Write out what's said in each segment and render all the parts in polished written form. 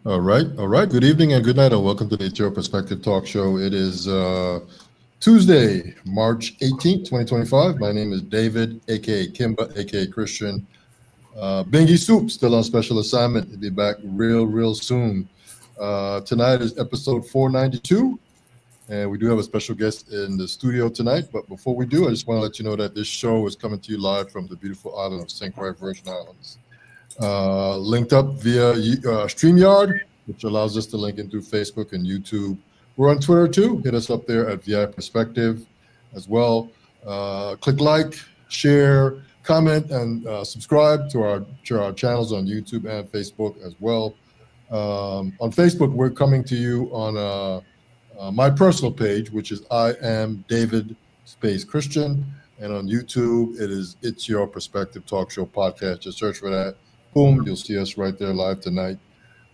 All right, all right. Good evening and good night, and welcome to the It's Your Perspective Talk Show. It is Tuesday, March 18th, 2025. My name is David, aka Kimba, aka Christian. Bingy Soup still on special assignment. He'll be back real soon. Tonight is episode 492, and we do have a special guest in the studio tonight. But before we do, I just want to let you know that this show is coming to you live from the beautiful island of St. Croix, Virgin Islands. Linked up via StreamYard, which allows us to link in through Facebook and YouTube. We're on Twitter too. Hit us up there at VI Perspective as well. Click like, share, comment, and subscribe to our channels on YouTube and Facebook as well. On Facebook, we're coming to you on my personal page, which is I am David Space Christian. And on YouTube, it is It's Your Perspective Talk Show Podcast. Just search for that. Boom, you'll see us right there live tonight.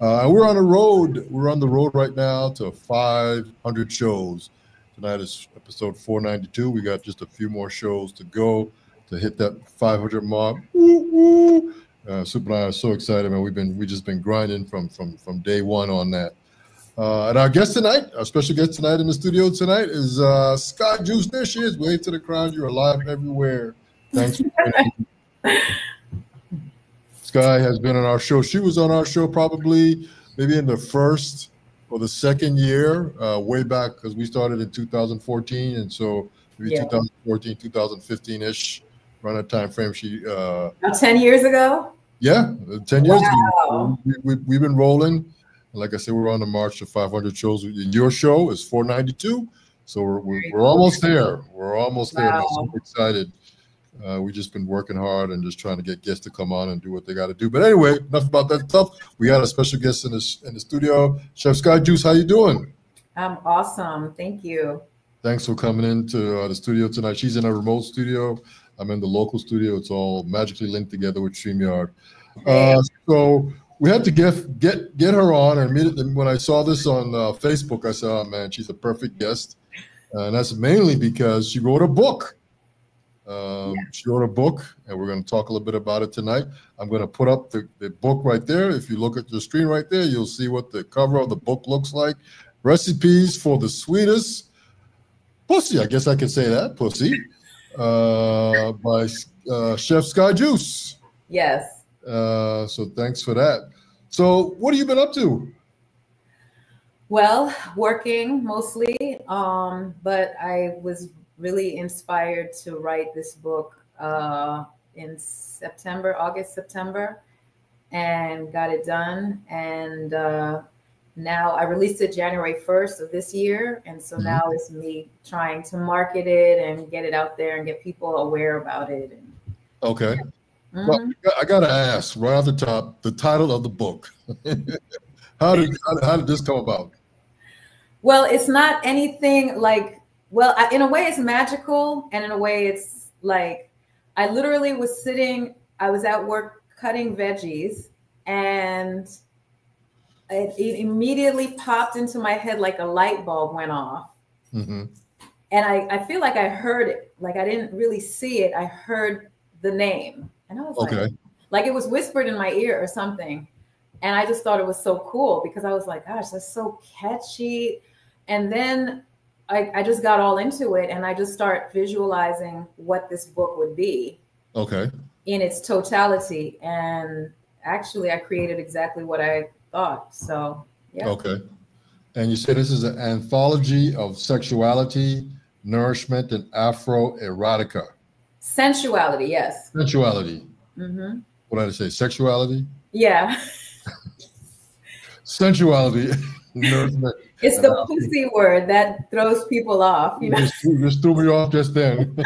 We're on the road. We're on the road right now to 500 shows. Tonight is episode 492. We got just a few more shows to go to hit that 500 mark. Woo, woo. Super and I are so excited, man. We just been grinding from day one on that. And our guest tonight, our special guest tonight in the studio tonight is Skai Juice. There she is. Wave to the crowd. You're alive everywhere. Thanks for Skai has been on our show. She was on our show probably maybe in the first or the second year, way back because we started in 2014, and so maybe 2014, 2015-ish, around that time frame. She 10 years ago. Yeah, 10 years. Wow. We've been rolling. Like I said, we're on the march to 500 shows. Your show is 492, so we're almost there. We're almost there. I'm so excited. We've just been working hard and just trying to get guests to come on and do what they got to do. But anyway, enough about that stuff. We got a special guest in the studio, Chef Skai Juice. How you doing? I'm awesome. Thank you. Thanks for coming into the studio tonight. She's in a remote studio. I'm in the local studio. It's all magically linked together with StreamYard. So we had to get her on. And immediately when I saw this on Facebook, I said, "Oh man, she's a perfect guest," and that's mainly because she wrote a book. She wrote a book, and we're going to talk a little bit about it tonight. I'm going to put up the book right there. If you look at the screen right there, you'll see what the cover of the book looks like. Recipes for the Sweetest Pussy. I guess I can say that, pussy, by Chef Skai Juice. Yes. So thanks for that. So what have you been up to? Well, working mostly, but I was really inspired to write this book in August, September, and got it done. And now I released it January 1st of this year. And so now it's me trying to market it and get it out there and get people aware about it. Okay. Well, I got to ask right off the top, the title of the book. How did this come about? Well, it's not anything like, well, in a way it's magical, and in a way it's like, I literally was I was at work cutting veggies, and it immediately popped into my head like a light bulb went off. And I feel like I heard it, like I didn't really see it. I heard the name, and I was like it was whispered in my ear or something. And I just thought it was so cool because I was like, gosh, that's so catchy. And then I just got all into it, and I just start visualizing what this book would be. Okay. In its totality. And actually I created exactly what I thought. So yeah. Okay. And you say this is an anthology of sexuality, nourishment, and Afro erotica. Sensuality, yes. Sensuality. What did I say? Sexuality? Yeah. Sensuality. Nourishment. It's the pussy word that throws people off. You know? Just threw me off just then.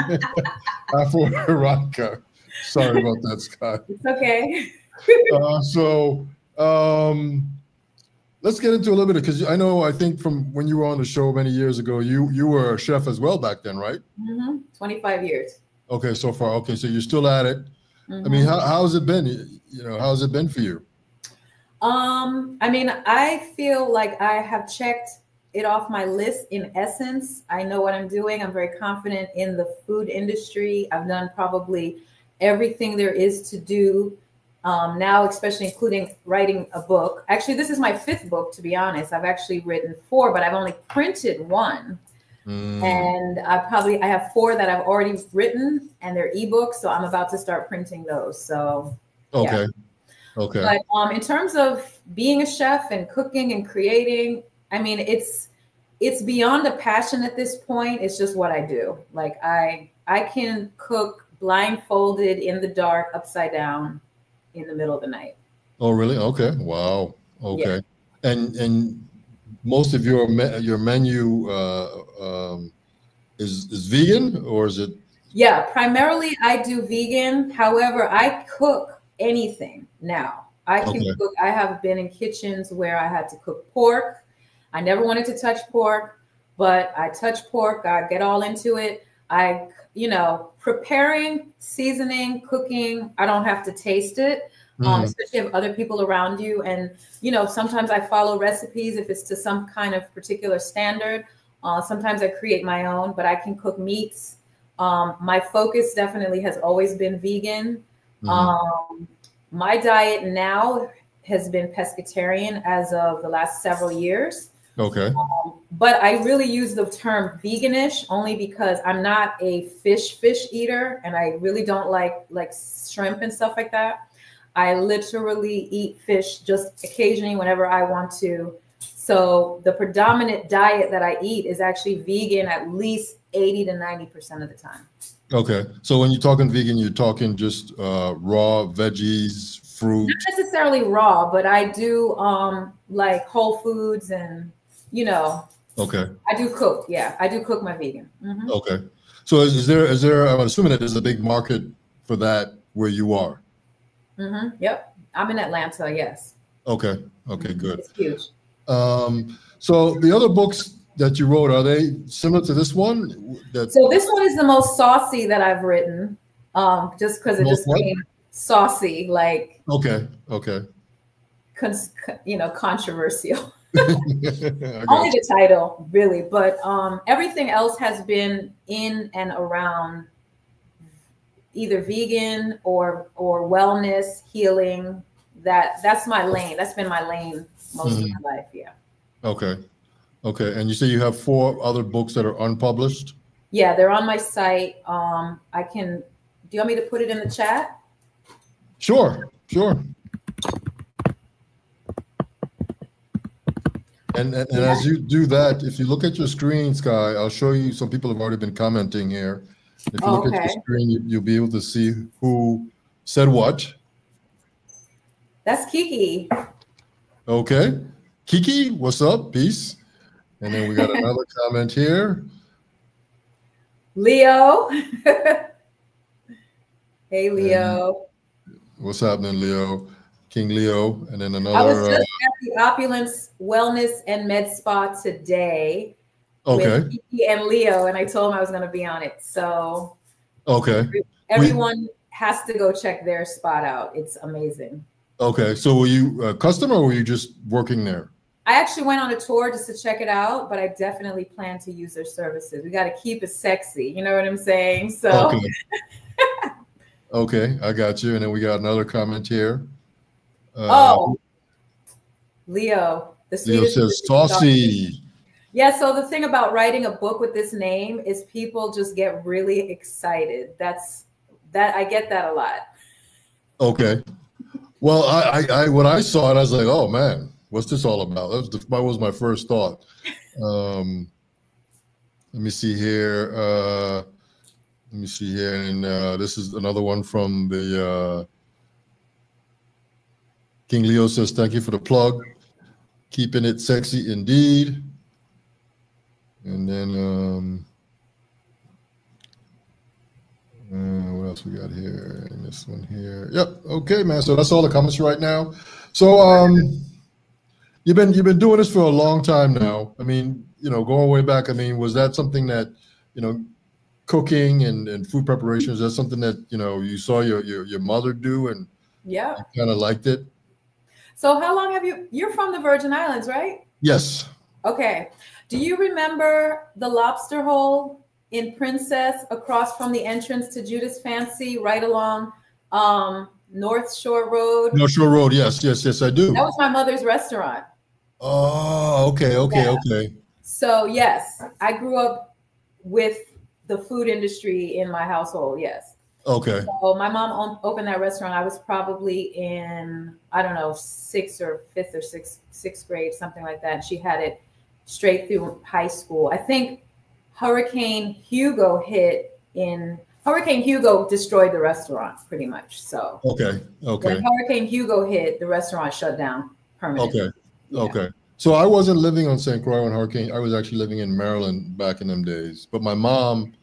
Afro erotica. Sorry about that, Skai. It's okay. Let's get into a little bit, because I think from when you were on the show many years ago, you were a chef as well back then, right? 25 years. Okay, so far. Okay, so you're still at it. I mean, how's it been? How's it been for you? I mean, I feel like I have checked it off my list in essence. I know what I'm doing. I'm very confident in the food industry. I've done probably everything there is to do now, especially including writing a book. Actually, this is my 5th book, to be honest. I've actually written 4, but I've only printed 1. And I have 4 that I've already written, and they're ebooks. So I'm about to start printing those. So okay. Yeah. Okay. But in terms of being a chef and cooking and creating, I mean, it's beyond a passion at this point. It's just what I do. Like I can cook blindfolded in the dark, upside down, in the middle of the night. Oh, really? Okay. Wow. Okay. Yeah. And most of your menu is vegan, or is it? Yeah, primarily I do vegan. However, I cook anything now. I can cook. I have been in kitchens where I had to cook pork. I never wanted to touch pork, but I touch pork. I get all into it. Preparing, seasoning, cooking, I don't have to taste it. Especially if other people around you. And, sometimes I follow recipes if it's to some kind of particular standard. Sometimes I create my own, but I can cook meats. My focus definitely has always been vegan. My diet now has been pescatarian as of the last several years. Okay. But I really use the term veganish only because I'm not a fish eater, and I really don't like shrimp and stuff like that. I literally eat fish just occasionally whenever I want to. So the predominant diet that I eat is actually vegan at least 80 to 90% of the time. Okay. So when you're talking vegan, you're talking just raw veggies, fruit? Not necessarily raw, but I do like whole foods and, Okay. I do cook. Yeah, I do cook my vegan. Okay. So is there, I'm assuming that there's a big market for that where you are? Yep. I'm in Atlanta. Yes. Okay. Okay, good. It's huge. So the other books that you wrote, are they similar to this one? So this one is the most saucy that I've written, just because it just came saucy, like. Okay. Controversial. Only the title, really, but everything else has been in and around either vegan or wellness, healing. That's my lane. That's been my lane most of my life. Yeah. Okay. And you say you have 4 other books that are unpublished? Yeah, they're on my site. Do you want me to put it in the chat? Sure. And as you do that, if you look at your screen, Skai, I'll show you. Some people have already been commenting here. If you look at your screen, you'll be able to see who said what. That's Kiki. Okay. Kiki, what's up? Peace. And then we got another comment here. Leo. Hey, Leo. And what's happening, Leo? King Leo. And then another. I was just at the Opulence Wellness and Med Spa today. With Kiki and Leo, and I told them I was going to be on it. So everyone has to go check their spot out. It's amazing. Okay. So were you a customer or were you just working there? I actually went on a tour just to check it out, but I definitely plan to use their services. We got to keep it sexy. You know what I'm saying? So. Okay, I got you. And then we got another comment here. Leo. Leo says saucy. Yeah, so the thing about writing a book with this name is people just get really excited. I get that a lot. Okay. Well, I when I saw it, I was like, oh man, what's this all about? That was my first thought. Let me see here. And this is another one from the King Leo says, thank you for the plug. Keeping it sexy indeed. And then what else we got here? And this one here. Yep. Okay, man. So that's all the comments right now. So you've been doing this for a long time now. I mean, going way back. I mean, was that something that cooking and food preparation, is that something that you saw your mother do and kind of liked it? So how long have you're from the Virgin Islands, right? Yes. Okay. Do you remember the lobster hole in Princess across from the entrance to Judas Fancy, right along North Shore Road. North Shore Road. Yes, yes, yes, I do. That was my mother's restaurant. Oh, okay, okay, Yeah. okay. So yes, I grew up with the food industry in my household. Yes. Okay. So my mom opened that restaurant. I was probably in, I don't know, sixth grade, something like that. And she had it straight through high school. I think Hurricane Hugo destroyed the restaurant pretty much. So Okay, okay. when Hurricane Hugo hit, the restaurant shut down permanently. Okay, Yeah. okay. So I wasn't living on St. Croix when Hurricane. I was actually living in Maryland back in them days. But my mom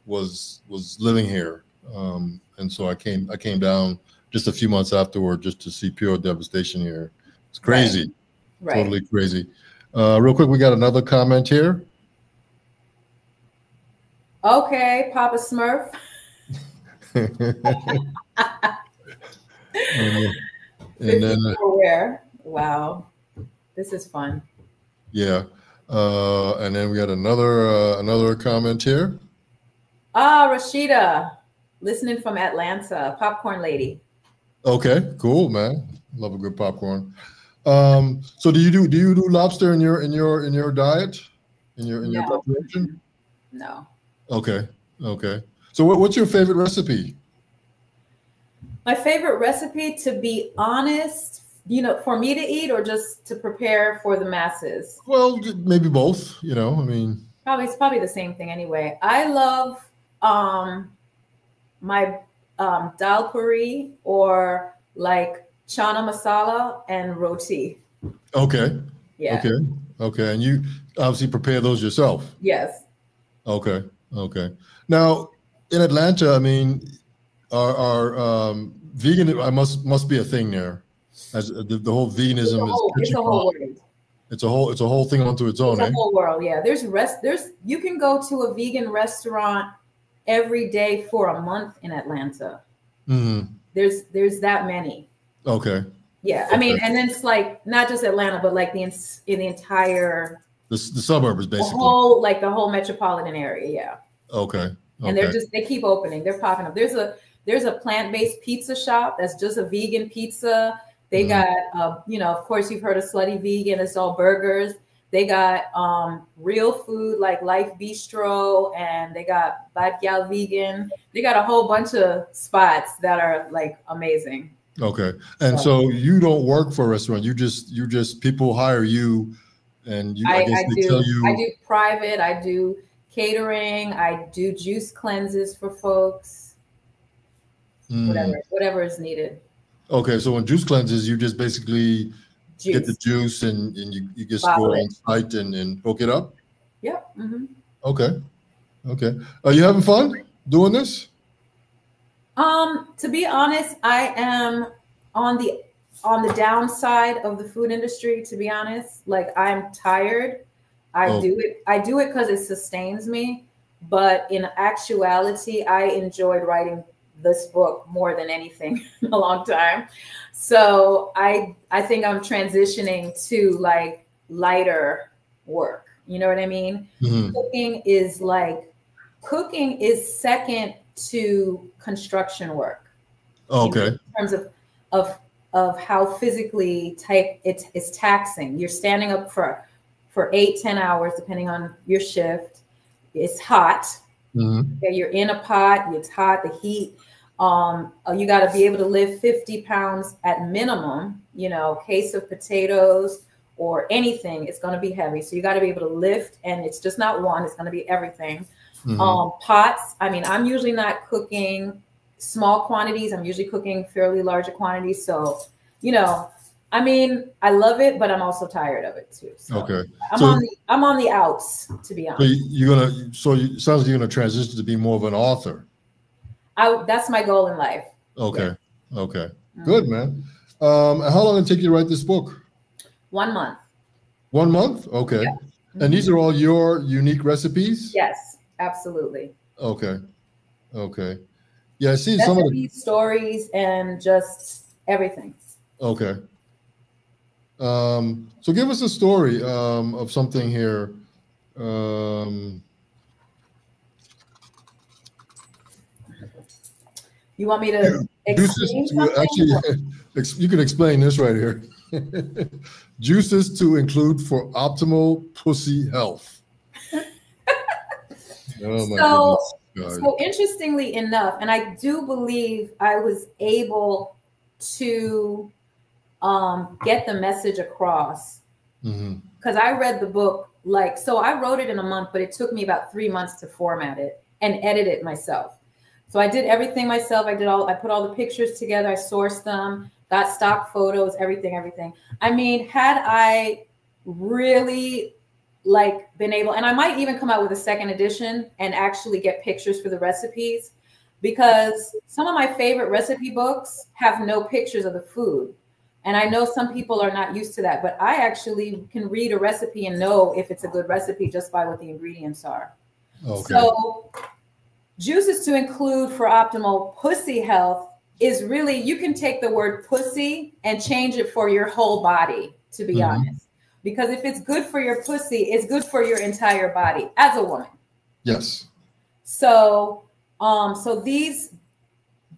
was living here, and so I came down just a few months afterward just to see pure devastation here. It's crazy, Right. Totally crazy. Real quick, we got another comment here. Okay, Papa Smurf. And then where? Wow, this is fun. Yeah, and then we got another comment here. Rashida, listening from Atlanta, popcorn lady. Okay, cool, man. Love a good popcorn. So do you do lobster in your diet, in your preparation? No. Okay, okay. So what's your favorite recipe? My favorite recipe, to be honest, for me to eat or just to prepare for the masses? Well, maybe both. I mean, it's probably the same thing anyway. I love my dal puri, or like chana masala and roti. Okay. Yeah. Okay. And you obviously prepare those yourself. Yes. Okay. Now in Atlanta, I mean, our vegan must be a thing there. As the whole veganism it's a whole world. It's a whole thing unto its own. It's a whole world. Yeah. You can go to a vegan restaurant every day for a month in Atlanta. Mm-hmm. There's that many. Okay. Yeah. I mean, and then it's like not just Atlanta, but like in the entire the suburbs, basically. The whole metropolitan area. Yeah. Okay. And they keep opening. They're popping up. There's a plant-based pizza shop that's just a vegan pizza. They got, of course, you've heard of Slutty Vegan. It's all burgers. They got real food like Life Bistro, and they got Bad Gal Vegan. They got a whole bunch of spots that are like amazing. Okay. And so you don't work for a restaurant. You just people hire you, and I guess they tell you. I do private. I do catering. I do juice cleanses for folks. Whatever is needed. Okay, so when juice cleanses, you just basically get the juice and you just go on site and hook it up? Yep. Mm-hmm. Okay. Are you having fun doing this? To be honest, I am on the downside of the food industry, to be honest. Like, I'm tired. I do it because it sustains me. But in actuality, I enjoyed writing this book more than anything in a long time. So I think I'm transitioning to like lighter work. You know what I mean? Mm-hmm. Cooking is second to construction work. Okay. In terms of how physically it's taxing. You're standing up for 8-10 hours, depending on your shift. It's hot. Mm-hmm. Okay, you're in a pot. It's hot. The heat. You got to be able to lift 50 pounds at minimum. Case of potatoes or anything, it's going to be heavy. So you got to be able to lift, and it's just not one. It's going to be everything. Mm-hmm. Pots. I mean, I'm usually not cooking small quantities. I'm usually cooking fairly larger quantities. So, I mean, I love it, but I'm also tired of it too. So okay. I'm on the outs, to be honest. So it sounds like you're gonna transition to be more of an author. That's my goal in life. Okay. Yeah. Okay. Mm-hmm. Good, man. How long did it take you to write this book? 1 month. 1 month? Okay. Yeah. Mm-hmm. And these are all your unique recipes? Yes, absolutely. Okay. Yeah, I see recipes, some of the stories and just everything. Okay. So give us a story of something here. You want me to Juices Explain to something. actually, you can explain this right here. Juices to include for optimal pussy health. Oh my So, goodness, God. so interestingly enough, and I do believe I was able to get the message across because I read the book so I wrote it in a month, but it took me about 3 months to format it and edit it myself. So I did everything myself. I put all the pictures together. I sourced them, got stock photos, everything. I mean, had I really been able, and I might even come out with a second edition and actually get pictures for the recipes, because some of my favorite recipe books have no pictures of the food. And I know some people are not used to that, but I actually can read a recipe and know if it's a good recipe just by what the ingredients are. Okay. So juices to include for optimal pussy health is really, you can take the word pussy and change it for your whole body, to be honest. Because if it's good for your pussy, it's good for your entire body as a woman. Yes. So, so these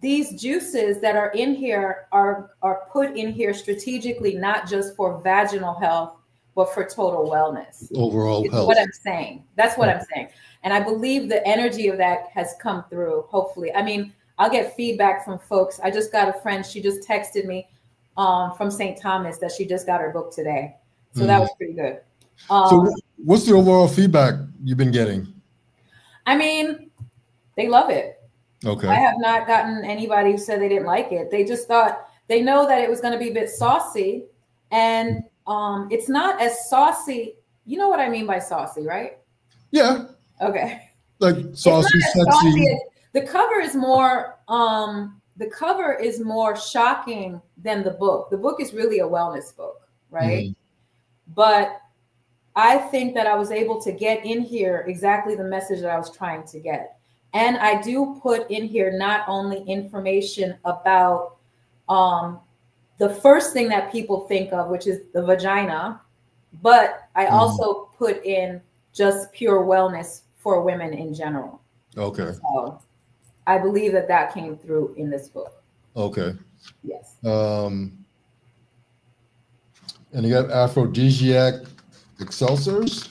juices that are in here are put in here strategically, not just for vaginal health, but for total wellness. Overall health. What I'm saying. That's what I'm saying. And I believe the energy of that has come through, hopefully. I mean, I'll get feedback from folks. I just got a friend, she just texted me from St. Thomas that she just got her book today. So that was pretty good. So what's the overall feedback you've been getting? I mean, they love it. Okay. I have not gotten anybody who said they didn't like it. They just thought, they know that it was going to be a bit saucy, and it's not as saucy. You know what I mean by saucy, right? Yeah. Okay. Like saucy, sexy. The cover is more shocking than the book. The book is really a wellness book, right? But I think that I was able to get in here exactly the message that I was trying to get. And I do put in here not only information about the first thing that people think of, which is the vagina, but I also put in just pure wellness for women in general. Okay. So I believe that that came through in this book. Okay. Yes. And you got aphrodisiac elixirs?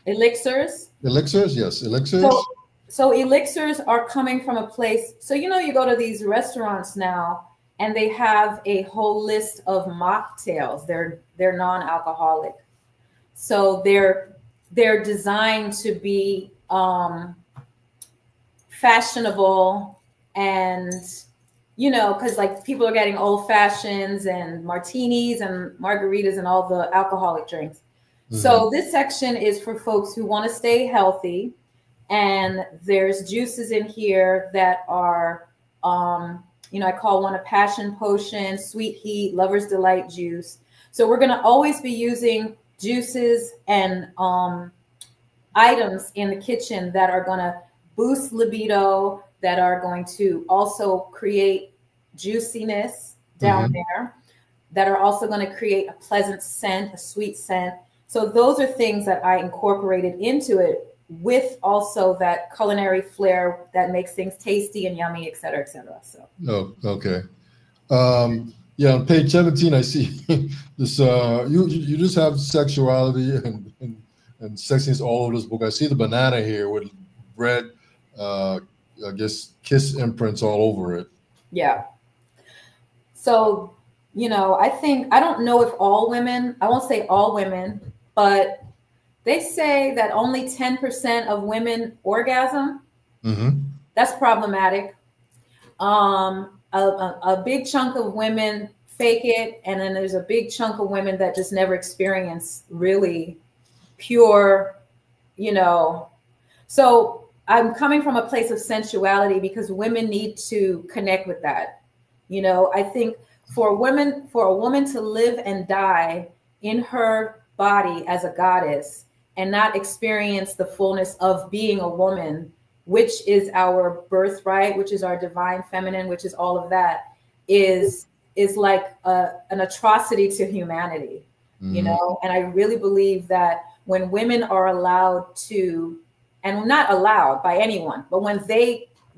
Elixirs? Elixirs, yes. Elixirs. So elixirs are coming from a place. So, you know, you go to these restaurants now and they have a whole list of mocktails. They're non-alcoholic. So they're designed to be fashionable, and, you know, because like people are getting old fashions and martinis and margaritas and all the alcoholic drinks. So this section is for folks who want to stay healthy. And there's juices in here that are, you know, I call one a passion potion, sweet heat, lover's delight juice. So we're going to always be using juices and items in the kitchen that are going to boost libido, that are going to also create juiciness down there, that are also going to create a pleasant scent, a sweet scent. So those are things that I incorporated into it, with also that culinary flair that makes things tasty and yummy, et cetera, et cetera. So. Oh, okay. Yeah, on page 17, I see this. You just have sexuality and sexiness all over this book. I see the banana here with red, I guess, kiss imprints all over it. Yeah. So, you know, I don't know if all women, I won't say all women, but they say that only 10% of women orgasm. That's problematic. A big chunk of women fake it, and then there's a big chunk of women that just never experience really pure, you know. So I'm coming from a place of sensuality because women need to connect with that. You know, I think for a woman to live and die in her body as a goddess and not experience the fullness of being a woman, which is our birthright, which is our divine feminine, which is all of that, is like an atrocity to humanity, you know? And I really believe that when women are allowed to, and not allowed by anyone, but when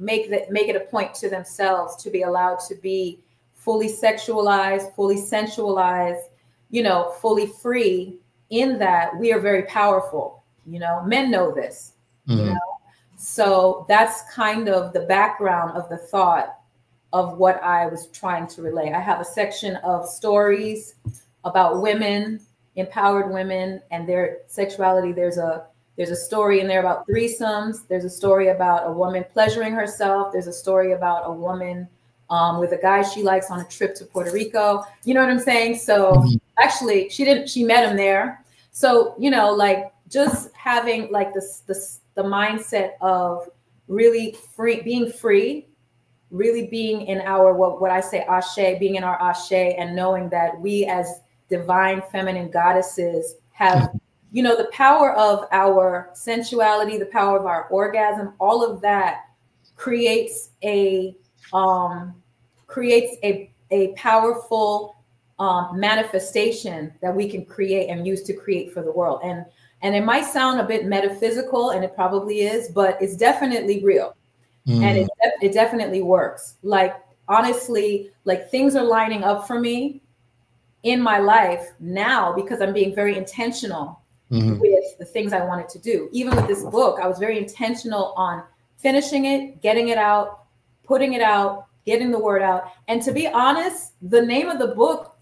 make it a point to themselves to be allowed to be fully sexualized, fully sensualized, you know, fully free, in that we are very powerful. You know, men know this, you know. So that's kind of the background of the thought of what I was trying to relay. I have a section of stories about women, empowered women, and their sexuality. There's a story in there about threesomes. There's a story about a woman pleasuring herself. There's a story about a woman with a guy she likes on a trip to Puerto Rico. You know what I'm saying? So actually, she met him there. So, you know, like just having like the mindset of really being free, really being in our, what I say, ashe, being in our ashe, and knowing that we as divine feminine goddesses have, you know, the power of our sensuality, the power of our orgasm, all of that creates a powerful manifestation that we can create and use to create for the world. And it might sound a bit metaphysical, and it probably is, but it's definitely real. And it definitely works. Like, honestly, like things are lining up for me in my life now because I'm being very intentional with the things I wanted to do. Even with this book, I was very intentional on finishing it, getting it out, putting it out, getting the word out. And to be honest, the name of the book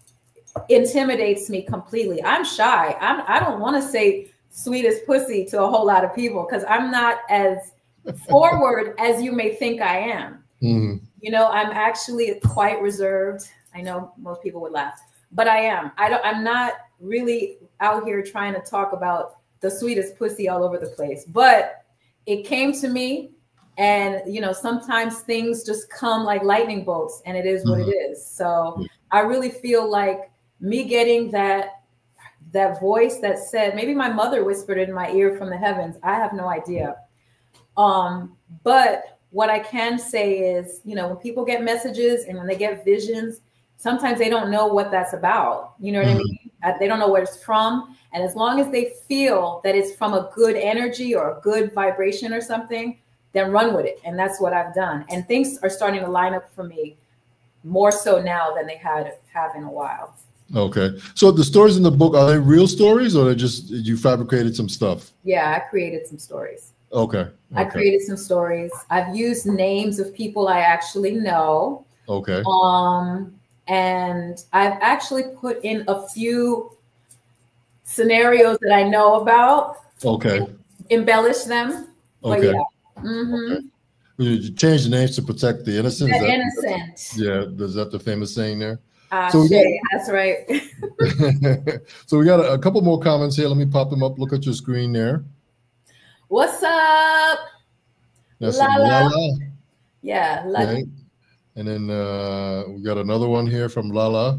intimidates me completely. I'm shy. I don't want to say Sweetest Pussy to a whole lot of people because I'm not as forward as you may think I am. You know, I'm actually quite reserved. I know most people would laugh, but I am. I'm not really out here trying to talk about the sweetest pussy all over the place, but it came to me, and you know, sometimes things just come like lightning bolts, and it is what it is. So I really feel like me getting that voice that said, maybe my mother whispered it in my ear from the heavens. I have no idea. But what I can say is, you know, when people get messages and when they get visions, sometimes they don't know what that's about. You know what I mean? They don't know where it's from. And as long as they feel that it's from a good energy or a good vibration or something, then run with it. And that's what I've done. And things are starting to line up for me more so now than they have in a while. Okay. So the stories in the book, are they real stories, or they just, you fabricated some stuff? Yeah, I created some stories. Okay. I created some stories. I've used names of people I actually know. Okay. And I've actually put in a few scenarios that I know about. Okay. Embellish them. Okay. But yeah. Okay. You change the names to protect the innocent. The innocent. Yeah. Is that the famous saying there? So that's right. So we got a couple more comments here. Let me pop them up. Look at your screen there. What's up? That's Lala. Lala. Yeah. Lala. Okay. And then we got another one here from Lala.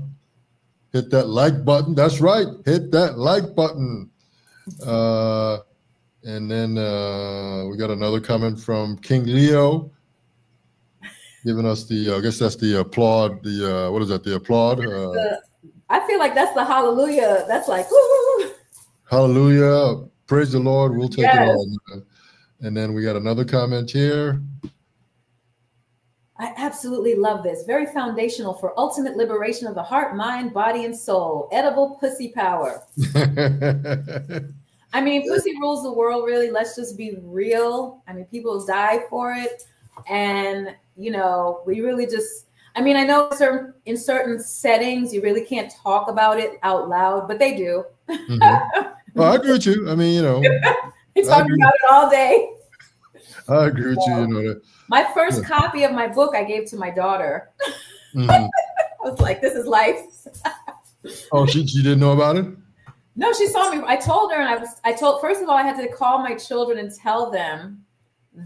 Hit that like button. That's right. Hit that like button. And then we got another comment from King Leo, giving us the, I guess that's the applaud. The what is that? The applaud. I feel like that's the hallelujah. That's like, woo. Hallelujah. Praise the Lord. We'll take it all. And then we got another comment here. I absolutely love this. Very foundational for ultimate liberation of the heart, mind, body, and soul. Edible pussy power. I mean, pussy rules the world, really. Let's just be real. I mean, people die for it. And, you know, we really just, I mean, I know in certain settings, you really can't talk about it out loud, but they do. Well, I agree with you. I mean, you know. They talk about it all day. I agree with you. You know that. My first copy of my book I gave to my daughter. I was like, this is life. Oh, she didn't know about it? No, she saw me. I told her, and first of all, I had to call my children and tell them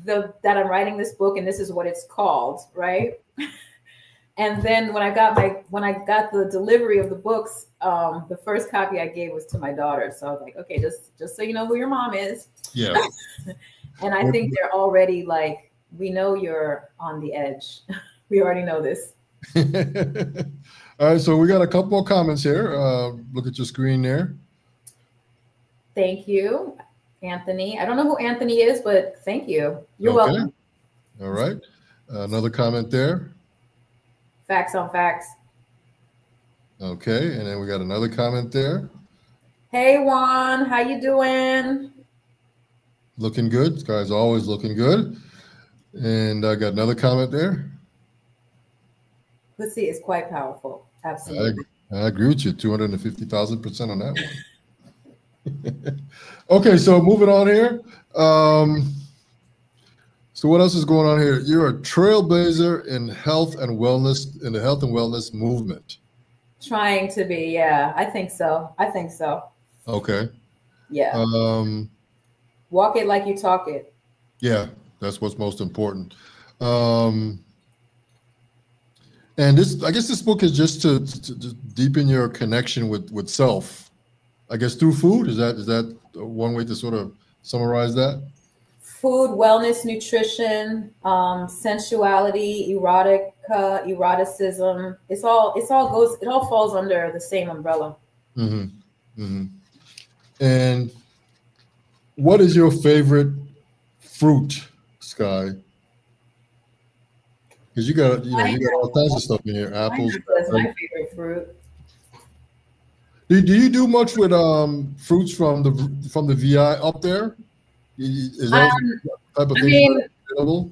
that I'm writing this book and this is what it's called, right? And then when I got the delivery of the books, the first copy I gave was to my daughter. So I was like, okay, just so you know who your mom is. Yeah. And I think they're already like, we know you're on the edge. We already know this. All right, so we got a couple more comments here. Look at your screen there. Thank you, Anthony. I don't know who Anthony is, but thank you. You're welcome. All right. Another comment there. Facts on facts. Okay, and then we got another comment there. Hey Juan, how you doing? Looking good. This guy's always looking good. And I got another comment there. Pussy is quite powerful. Absolutely. I agree with you. 250,000% on that one. Okay, so moving on here. So what else is going on here? You're a trailblazer in health and wellness, in the health and wellness movement. Trying to be, yeah. I think so. Okay. Yeah. Walk it like you talk it. Yeah, that's what's most important. And this, I guess, this book is just to deepen your connection with self. I guess through food. Is that one way to sort of summarize that? Food, wellness, nutrition, sensuality, eroticism. It all falls under the same umbrella. Mm-hmm. Mm-hmm. And what is your favorite fruit, Sky? Because you got all kinds of stuff in here. Apples. That's my favorite fruit. Do you do much with fruits from the VI up there? Is that type of thing available?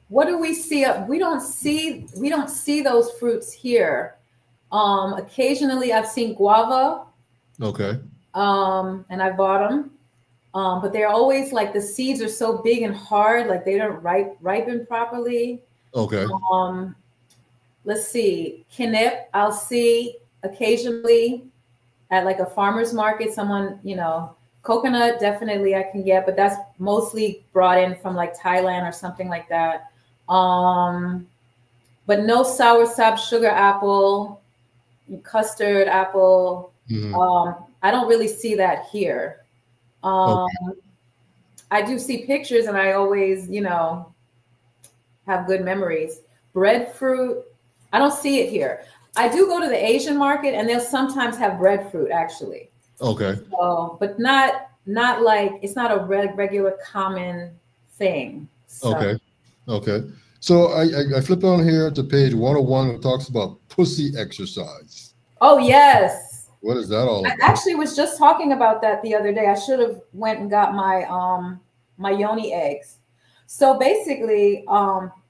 What do we see? We don't see those fruits here. Occasionally, I've seen guava. Okay. And I bought them. But they're always like the seeds are so big and hard, like they don't ripen properly. Okay. Let's see. Kinep, I'll see occasionally at like a farmer's market. Someone, coconut, definitely I can get, but that's mostly brought in from like Thailand or something like that. But no sour sap, sugar apple, custard apple. Mm-hmm. I don't really see that here. Okay. I do see pictures and I always, have good memories. Breadfruit, I don't see it here. I do go to the Asian market and they'll sometimes have breadfruit actually. Okay. But not like, it's not a regular common thing. So. Okay. So I flipped on here to page 101. It talks about pussy exercise. Oh, yes. What is that all about? I actually was just talking about that the other day. I should have went and got my my yoni eggs. So basically,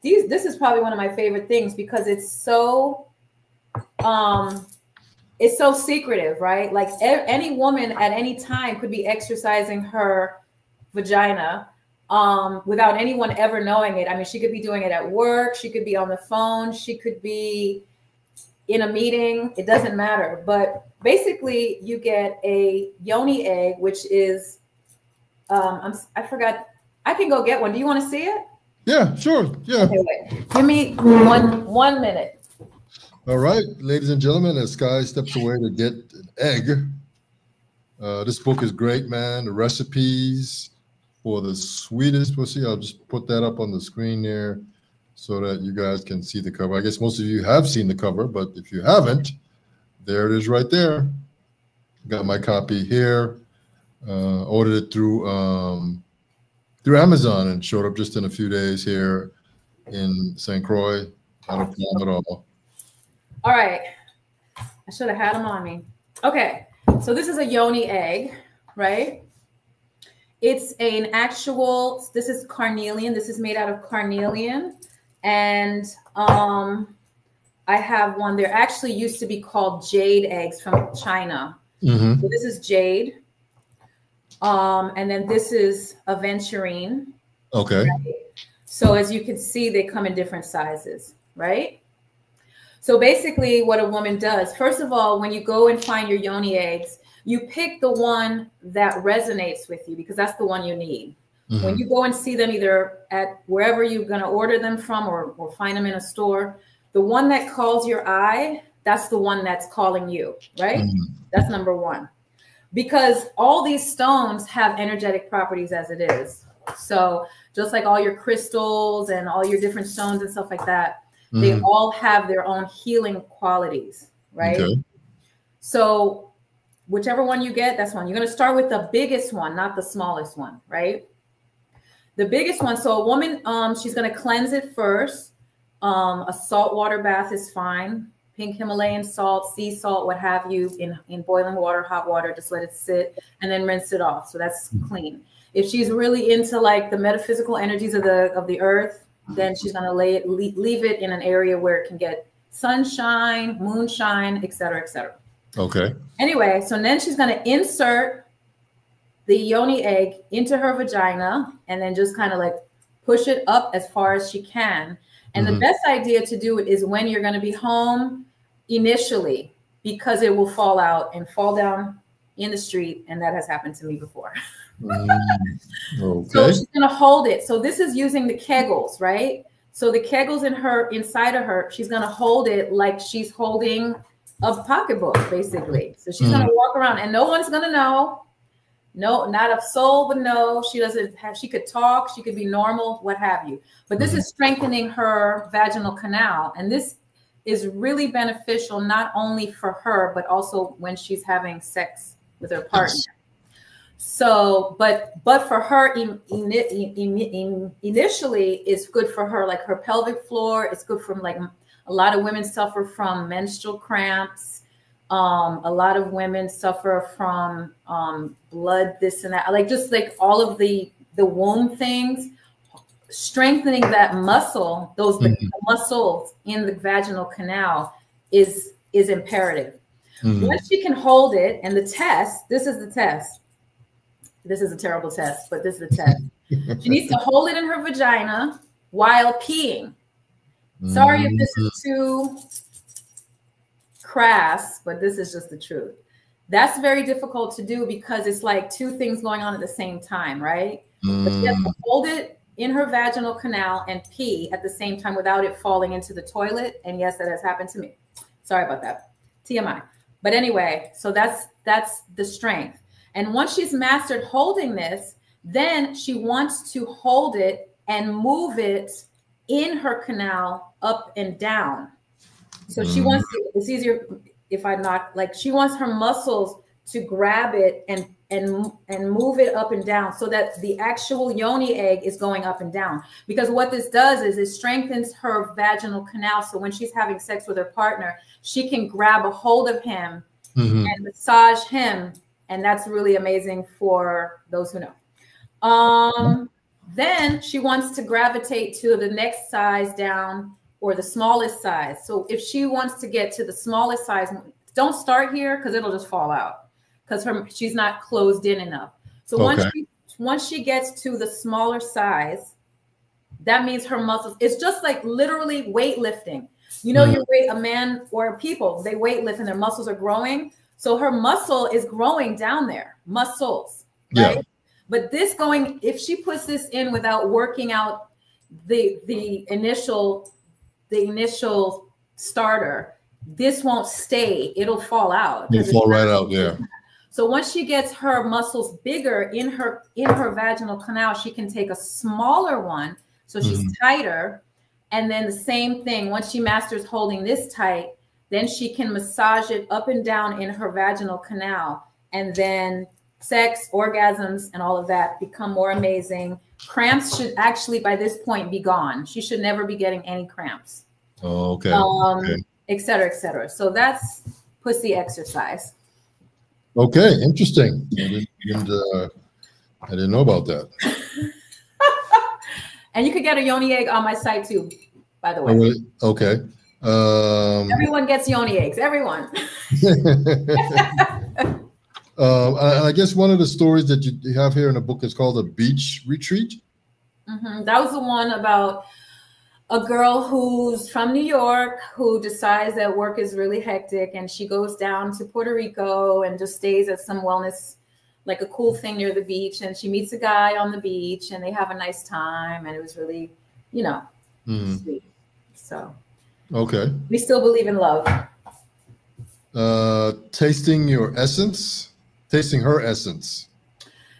this is probably one of my favorite things because it's so secretive, right? Like any woman at any time could be exercising her vagina without anyone ever knowing it. I mean, she could be doing it at work. She could be on the phone. She could be in a meeting. It doesn't matter. But basically, you get a yoni egg, which is, I forgot. I can go get one. Do you want to see it? Yeah, sure. Yeah. Okay, wait. Give me one minute. All right, ladies and gentlemen, as Sky steps away to get an egg, this book is great, man. The recipes for the sweetest pussy, I'll just put that up on the screen there so that you guys can see the cover. I guess most of you have seen the cover, but if you haven't, there it is right there. Got my copy here. Ordered it through Amazon and showed up just in a few days here in St. Croix. Not a problem at all. All right. I should have had them on me. Okay. So this is a yoni egg, right? It's an actual, this is carnelian. This is made out of carnelian. And I have one. There actually used to be called jade eggs from China. Mm-hmm. So this is jade. And then this is aventurine. Okay. Right? So as you can see, they come in different sizes, right? So basically what a woman does, first of all, when you go and find your yoni eggs, you pick the one that resonates with you because that's the one you need. Mm-hmm. When you go and see them either at wherever you're going to order them from or find them in a store, the one that calls your eye, that's the one that's calling you, right? Mm-hmm. That's number one. Because all these stones have energetic properties as it is. So just like all your crystals and all your different stones and stuff like that, mm-hmm. they all have their own healing qualities, right? Okay. So whichever one you get, that's one. You're going to start with the biggest one, not the smallest one, right? The biggest one. So a woman, she's going to cleanse it first. A saltwater bath is fine. Pink Himalayan salt, sea salt, what have you, in boiling water, hot water, just let it sit and then rinse it off. So that's clean. If she's really into like the metaphysical energies of the earth, then she's going to leave it in an area where it can get sunshine, moonshine, et cetera, et cetera. Okay. Anyway, so then she's going to insert the yoni egg into her vagina and then just kind of like push it up as far as she can. And the best idea to do it is when you're going to be home initially, because it will fall out and fall down in the street. And that has happened to me before. Okay. So she's going to hold it. So this is using the Kegels, right? So the Kegels inside of her, she's going to hold it like she's holding a pocketbook, basically. So she's going to walk around and no one's going to know. No, not a soul would know. She doesn't have, she could talk, she could be normal, what have you. But this is strengthening her vaginal canal. And this is really beneficial, not only for her, but also when she's having sex with her partner. So, but for her initially, it's good for her, like her pelvic floor. It's good for, like, a lot of women suffer from menstrual cramps. A lot of women suffer from blood, this and that, like just like all of the womb things. Strengthening that muscle, the muscles in the vaginal canal is imperative. Once she can hold it, and the test, this is the test. This is a terrible test, but this is the test. She needs to hold it in her vagina while peeing. Sorry if this is too crass, but this is just the truth. That's very difficult to do because it's like two things going on at the same time, right? But she has to hold it in her vaginal canal and pee at the same time without it falling into the toilet. And yes, that has happened to me. Sorry about that. TMI. But anyway, so that's the strength. And once she's mastered holding this, then she wants to hold it and move it in her canal up and down. So she wants to, it's easier if I not, like, she wants her muscles to grab it and move it up and down so that the actual yoni egg is going up and down. Because what this does is it strengthens her vaginal canal. So when she's having sex with her partner, she can grab a hold of him and massage him. And that's really amazing for those who know. Then she wants to gravitate to the next size down, or the smallest size. So if she wants to get to the smallest size, don't start here because it'll just fall out because she's not closed in enough. So once she gets to the smaller size, that means her muscles, it's just like literally weightlifting. You know, you weight, a man or people, they weightlift and their muscles are growing. So her muscle is growing down there, muscles, right? Yeah. But this going, if she puts this in without working out the initial starter, this won't stay. It'll fall out. It'll fall right out, yeah. So once she gets her muscles bigger in her vaginal canal, she can take a smaller one, so she's tighter. And then the same thing, once she masters holding this tight, then she can massage it up and down in her vaginal canal. And then sex, orgasms, and all of that become more amazing. Cramps should actually, by this point, be gone. She should never be getting any cramps. Oh, okay. Et cetera, et cetera. So that's pussy exercise. Okay, interesting. I didn't know about that. And you could get a yoni egg on my site too, by the way. Oh, really? Okay. Everyone gets yoni eggs. Everyone. I guess one of the stories that you have here in the book is called a beach retreat. That was the one about a girl who's from New York who decides that work is really hectic, and she goes down to Puerto Rico and just stays at some wellness, like a cool thing near the beach. And she meets a guy on the beach and they have a nice time. And it was really, you know, sweet. So, okay. We still believe in love. Tasting your essence, tasting her essence.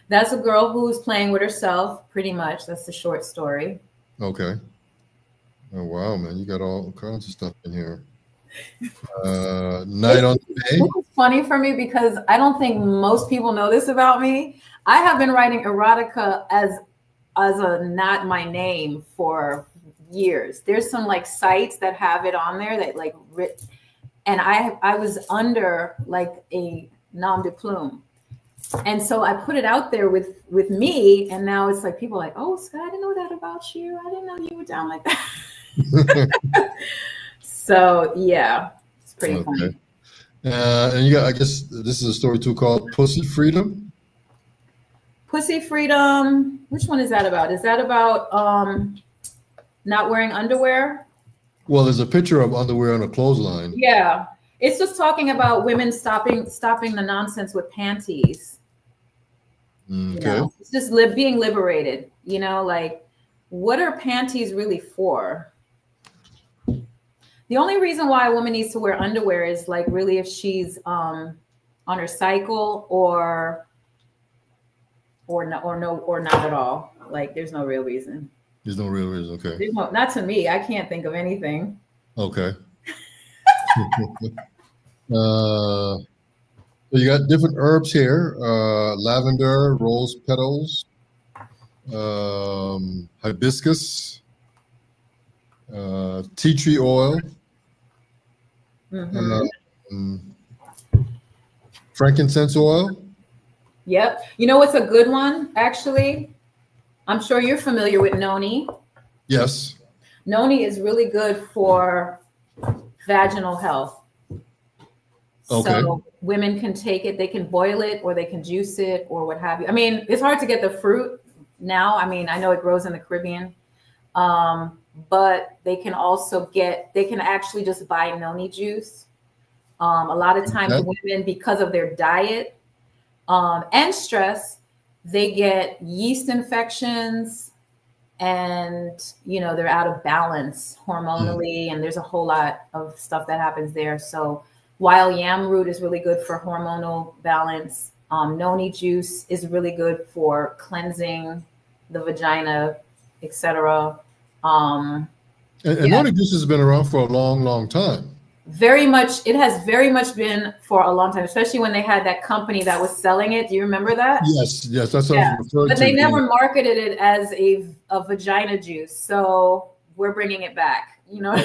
That's a girl who's playing with herself, pretty much. That's the short story. Okay. Oh, wow, man. You got all kinds of stuff in here. Night on the Bay. It's funny for me because I don't think most people know this about me. I have been writing erotica as as a not my name for years. There's some like sites that have it on there that like, and I was under like a nom de plume. And so I put it out there with me, and now it's like people are like, oh, Skai, I didn't know that about you. I didn't know you were down like that. So yeah, it's pretty funny. And you got, I guess this is a story too called Pussy Freedom. Pussy Freedom. Which one is that about? Is that about not wearing underwear? Well, there's a picture of underwear on a clothesline. Yeah, it's just talking about women stopping the nonsense with panties. Okay. You know? It's just being liberated. You know, like what are panties really for? The only reason why a woman needs to wear underwear is like really if she's on her cycle or not at all. Like there's no real reason. There's no real reason. Okay. There's no, not to me. I can't think of anything. Okay. So you got different herbs here: lavender, rose petals, hibiscus, tea tree oil, frankincense oil. Yep. You know what's a good one, actually? I'm sure you're familiar with noni. Yes. Noni is really good for vaginal health. Okay. So women can take it, they can boil it or they can juice it or what have you. I mean, it's hard to get the fruit now. I mean, I know it grows in the Caribbean, but they can also they can actually just buy noni juice. A lot of times women, because of their diet and stress, they get yeast infections and, you know, they're out of balance hormonally and there's a whole lot of stuff that happens there. So while yam root is really good for hormonal balance, noni juice is really good for cleansing the vagina, etc. And noni juice has been around for a long, long time. Very much. It has very much been for a long time, especially when they had that company that was selling it. Do you remember that? Yes, yes, that's what I was referring to. But they never marketed it as a vagina juice. So we're bringing it back, you know?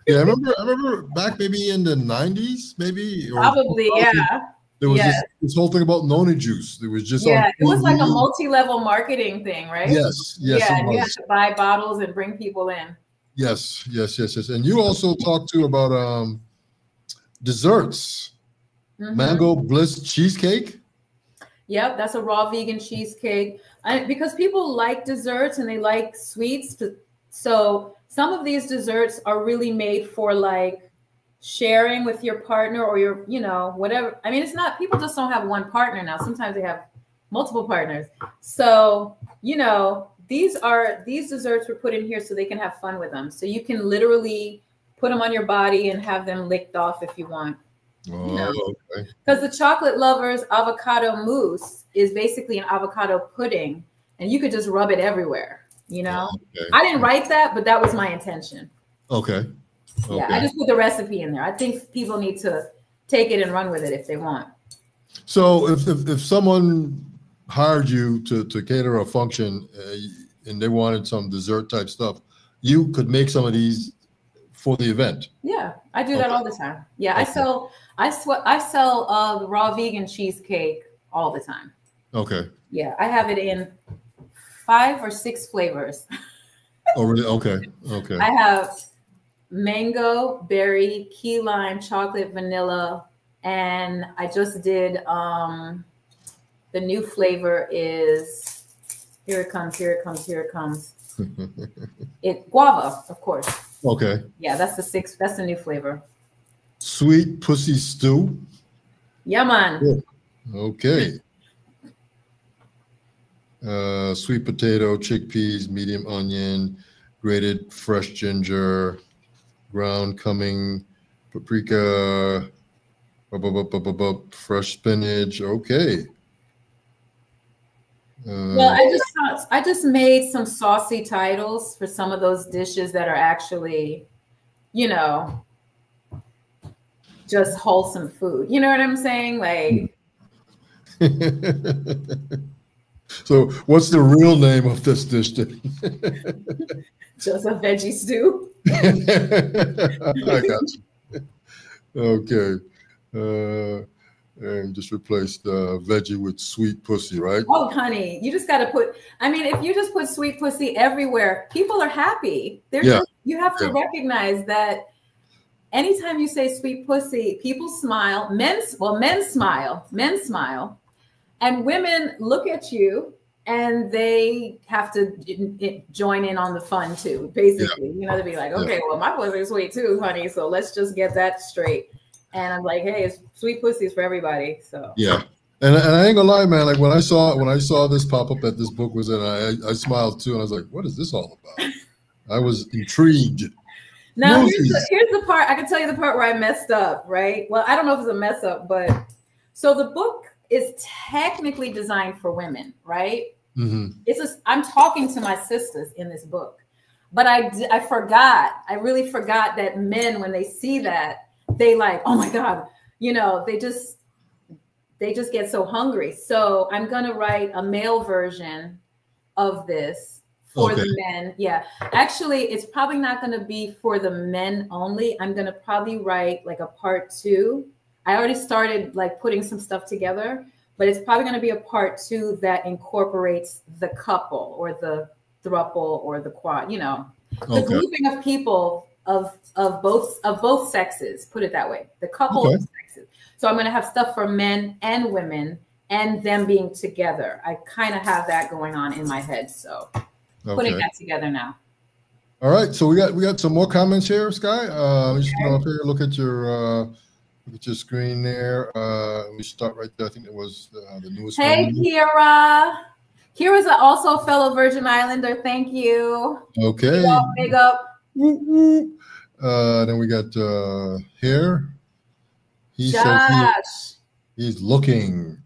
Yeah, I remember back maybe in the 90s, maybe. Probably, yeah. There was this whole thing about noni juice. It was just it was like a multi-level marketing thing, right? Yes, yes. Yeah, and you had to buy bottles and bring people in. Yes, yes, yes, yes. And you also talked too about desserts. Mango Bliss cheesecake. Yep, that's a raw vegan cheesecake. Because people like desserts and they like sweets. So some of these desserts are really made for like sharing with your partner or your, you know, whatever. I mean, it's not, people just don't have one partner now. Sometimes they have multiple partners. So, you know, these desserts were put in here so they can have fun with them. So you can literally put them on your body and have them licked off if you want. Oh, you know? okay. Because the Chocolate Lovers avocado mousse is basically an avocado pudding, and you could just rub it everywhere. You know, okay. I didn't write that, but that was my intention. Okay. Yeah, I just put the recipe in there. I think people need to take it and run with it if they want. So if someone hired you to cater a function and they wanted some dessert type stuff, you could make some of these for the event. Yeah, I do that all the time. Yeah, okay. I sell the raw vegan cheesecake all the time. Okay. Yeah, I have it in 5 or 6 flavors. Oh, really? Okay. Okay. I have mango, berry, key lime, chocolate, vanilla, and I just did the new flavor is here it comes. It guava, of course. Okay. Yeah, that's the new flavor. Sweet pussy stew. Yeah, man. Okay. Sweet potato, chickpeas, medium onion, grated fresh ginger, ground cumin, paprika, fresh spinach. Okay. Well, I just made some saucy titles for some of those dishes that are actually, you know, just wholesome food. You know what I'm saying? Like, So what's the real name of this dish? Just a veggie stew. I got you. Okay. And just replace the veggie with sweet pussy, right? Oh, honey, you just got to put, I mean, if you just put sweet pussy everywhere, people are happy. They're just, you have to recognize that anytime you say sweet pussy, people smile. Men smile. Men smile. And women look at you and they have to join in on the fun too, basically. You know, they'd be like, okay, well, my pussy is sweet too, honey. So let's just get that straight. And I'm like, hey, it's sweet pussies for everybody. So yeah. And I ain't gonna lie, man. Like when I saw this pop up that this book was in, I smiled too, and I was like, "What is this all about?" I was intrigued. Now here's the part. I can tell you the part where I messed up. Right? Well, I don't know if it's a mess up, but so the book is technically designed for women, right? Mm-hmm. I'm talking to my sisters in this book, but I forgot. I really forgot that men, when they see that, they like, oh my God, you know, they just get so hungry. So I'm going to write a male version of this for the men. Yeah. Actually, it's probably not going to be for the men only. I'm going to probably write like a part 2. I already started like putting some stuff together, but it's probably going to be a part 2 that incorporates the couple or the throuple or the quad, you know, the grouping of people of both sexes, put it that way, the couple of sexes. So I'm going to have stuff for men and women and them being together. I kind of have that going on in my head. So putting that together now. All right. So we got some more comments here, Sky. Just come up here, look at your screen there. We start right there. I think it was the newest one. Hey, Kira. Kira's also a fellow Virgin Islander. Thank you. Okay. Big up. Then we got here. He Josh. says he's looking.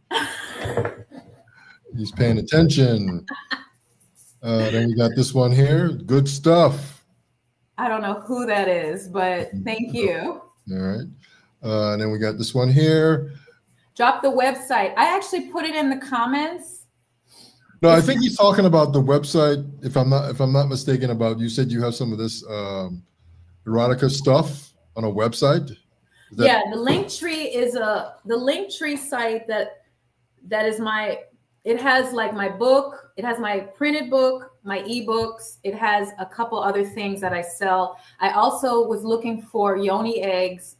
He's paying attention. Then we got this one here. Good stuff. I don't know who that is, but thank you. All right. And then we got this one here. Drop the website. I actually put it in the comments. No, I think he's talking about the website. If I'm not mistaken, about you said you have some of this erotica stuff on a website. Yeah, the Linktree is the Linktree site that is my. It has like my book. It has my printed book, my ebooks. It has a couple other things that I sell. I also was looking for yoni eggs,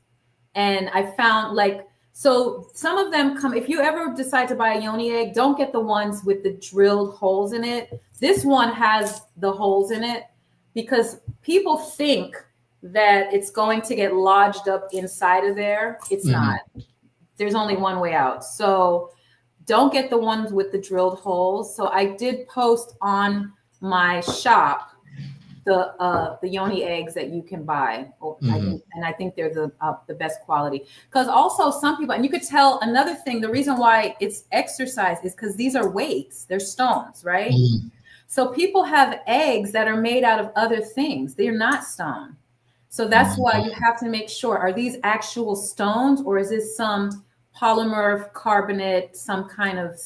and I found like. So some of them come, if you ever decide to buy a yoni egg, don't get the ones with the drilled holes in it. This one has the holes in it because people think that it's going to get lodged up inside of there. It's not. There's only one way out. So don't get the ones with the drilled holes. So I did post on my shop the yoni eggs that you can buy, and I think they're the best quality. Because also some people, and you could tell another thing, the reason why it's exercise is because these are weights, they're stones, right? So people have eggs that are made out of other things. They are not stone. So that's why you have to make sure, are these actual stones or is this some polymer carbonate, some kind of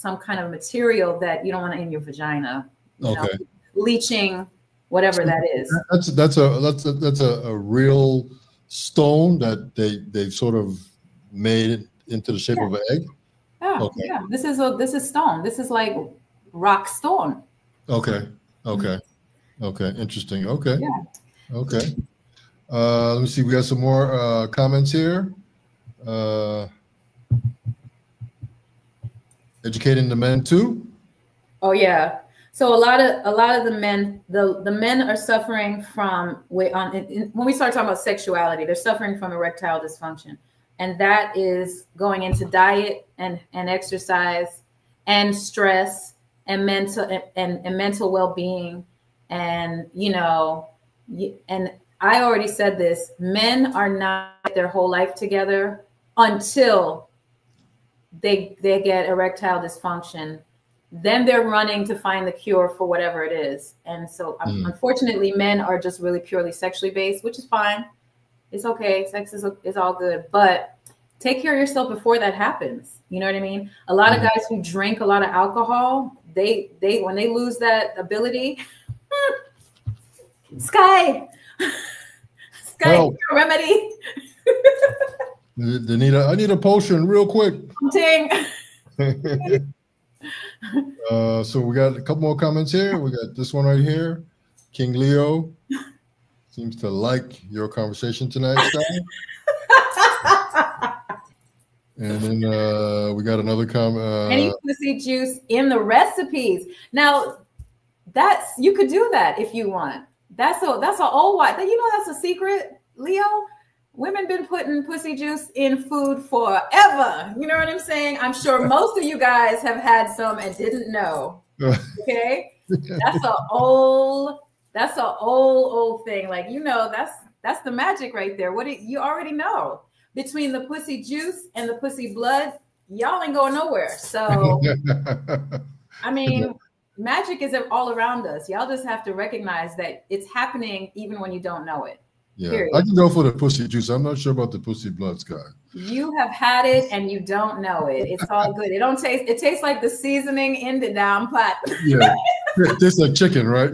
material that you don't want in your vagina, you know, leaching, whatever that is. That's a real stone that they've sort of made it into the shape of an egg. Yeah. This is stone. This is like rock stone. Okay. Interesting. Okay. Let me see. We got some more comments here. Educating the men too. Oh yeah. So a lot of the men, the men are suffering from when we start talking about sexuality, they're suffering from erectile dysfunction, and that is going into diet and exercise and stress and mental well-being, and you know, and I already said this: men are not their whole life together until they get erectile dysfunction. Then they're running to find the cure for whatever it is. And so unfortunately, men are just really purely sexually based, which is fine. It's okay. Sex is all good. But take care of yourself before that happens. You know what I mean? A lot of guys who drink a lot of alcohol, they when they lose that ability, Sky Help. remedy. I need a potion real quick. Ding. So we got a couple more comments here. We got this one right here. King Leo seems to like your conversation tonight, Sky. And then we got another comment. Any pussy juice in the recipes. Now, you could do that if you want. That's an old white. You know that's a secret, Leo. Women been putting pussy juice in food forever. You know what I'm saying? I'm sure most of you guys have had some and didn't know. Okay, that's an old thing. Like, you know, that's the magic right there. You already know. Between the pussy juice and the pussy blood, y'all ain't going nowhere. So, I mean, magic is all around us. Y'all just have to recognize that it's happening even when you don't know it. Yeah, period. I can go for the pussy juice. I'm not sure about the pussy blood, Sky. You have had it and you don't know it. It's all good. It tastes like the seasoning in the damn pot. Yeah, it tastes like chicken, right?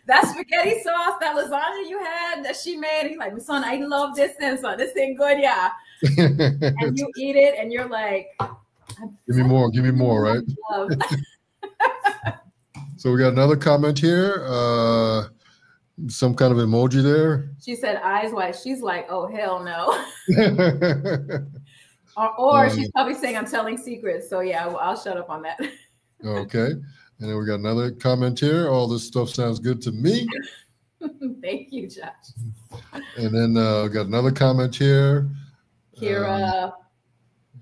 That spaghetti sauce, that lasagna you had that she made, he's like, son, I love this thing, son. This thing good, yeah. And you eat it and you're like, give me more, right? So we got another comment here. Some kind of emoji there. She said eyes wide. She's like, oh, hell no. or she's probably saying I'm telling secrets. So yeah, I'll shut up on that. Okay. And then we got another comment here. All this stuff sounds good to me. Thank you, Josh. And then we got another comment here. Kira.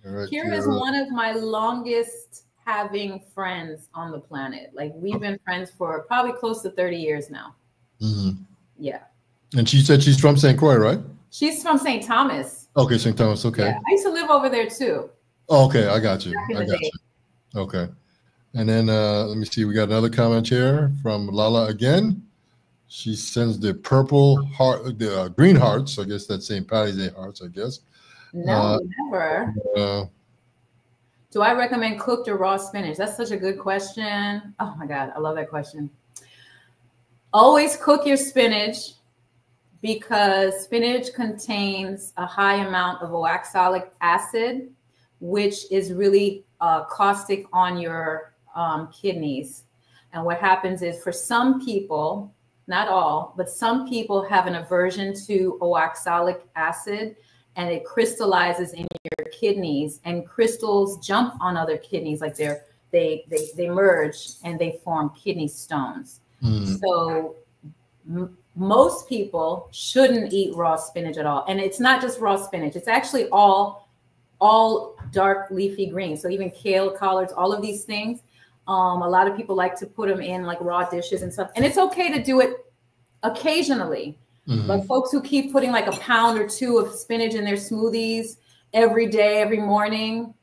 Right, Kira is one of my longest having friends on the planet. Like, we've been friends for probably close to 30 years now. Mm-hmm. Yeah. And she said she's from St. Croix, right? She's from St. Thomas. Okay, St. Thomas. Okay. Yeah, I used to live over there too. Oh, okay, I got you. I got you. Okay. And then let me see. We got another comment here from Lala again. She sends the purple heart, the green hearts. I guess that's St. Patty's Day hearts, I guess. No, never. Do I recommend cooked or raw spinach? That's such a good question. Oh my God, I love that question. Always cook your spinach because spinach contains a high amount of oxalic acid, which is really caustic on your kidneys. And what happens is, for some people, not all, but some people have an aversion to oxalic acid, and it crystallizes in your kidneys, and crystals jump on other kidneys, like they merge and they form kidney stones. So most people shouldn't eat raw spinach at all. And it's not just raw spinach. It's actually all dark leafy greens. So even kale, collards, all of these things. A lot of people like to put them in like raw dishes and stuff. And it's okay to do it occasionally. But folks who keep putting like a pound or two of spinach in their smoothies every day, every morning,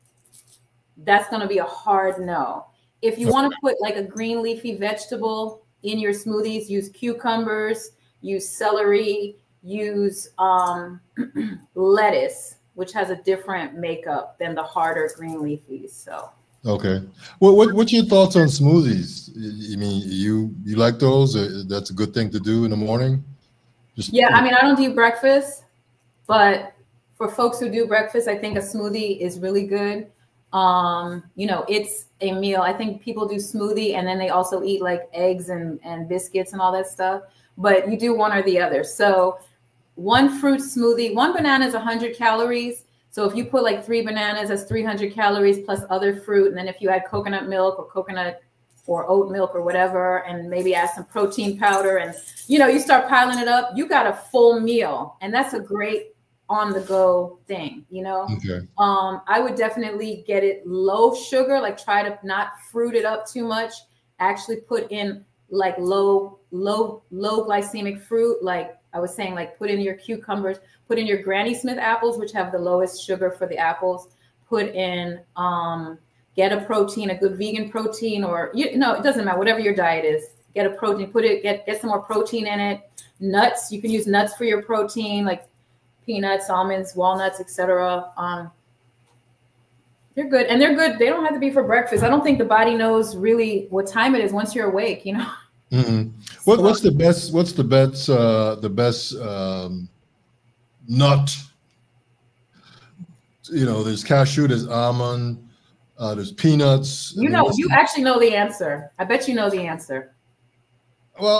that's going to be a hard no. If you want to put like a green leafy vegetable in your smoothies, use cucumbers, use celery, use lettuce, which has a different makeup than the harder green leafies. So okay, well, what's your thoughts on smoothies? You mean you like those? That's a good thing to do in the morning. Yeah, I mean, I don't do breakfast, but for folks who do breakfast, I think a smoothie is really good. You know, it's a meal. I think people do smoothie and then they also eat like eggs and biscuits and all that stuff, but you do one or the other. So one fruit smoothie, one banana is 100 calories. So if you put like 3 bananas, that's 300 calories plus other fruit. And then if you add coconut milk or coconut or oat milk or whatever, and maybe add some protein powder, and, you know, you start piling it up, you got a full meal. And that's a great on the go thing, you know. Okay. I would definitely get it low sugar, like try to not fruit it up too much. Actually put in like low glycemic fruit. Like I was saying, like put in your cucumbers, put in your Granny Smith apples, which have the lowest sugar for the apples. Put in, get a protein, a good vegan protein, or, you know, it doesn't matter, whatever your diet is, get a protein, get some more protein in it. Nuts, you can use nuts for your protein, like peanuts, almonds, walnuts, etc. They're good, and they're good. They don't have to be for breakfast. I don't think the body knows really what time it is once you're awake. You know. Mm-hmm. What's the best? What's the best nut? You know, there's cashew, there's almond, there's peanuts. You know, you actually know the answer. I bet you know the answer. Well,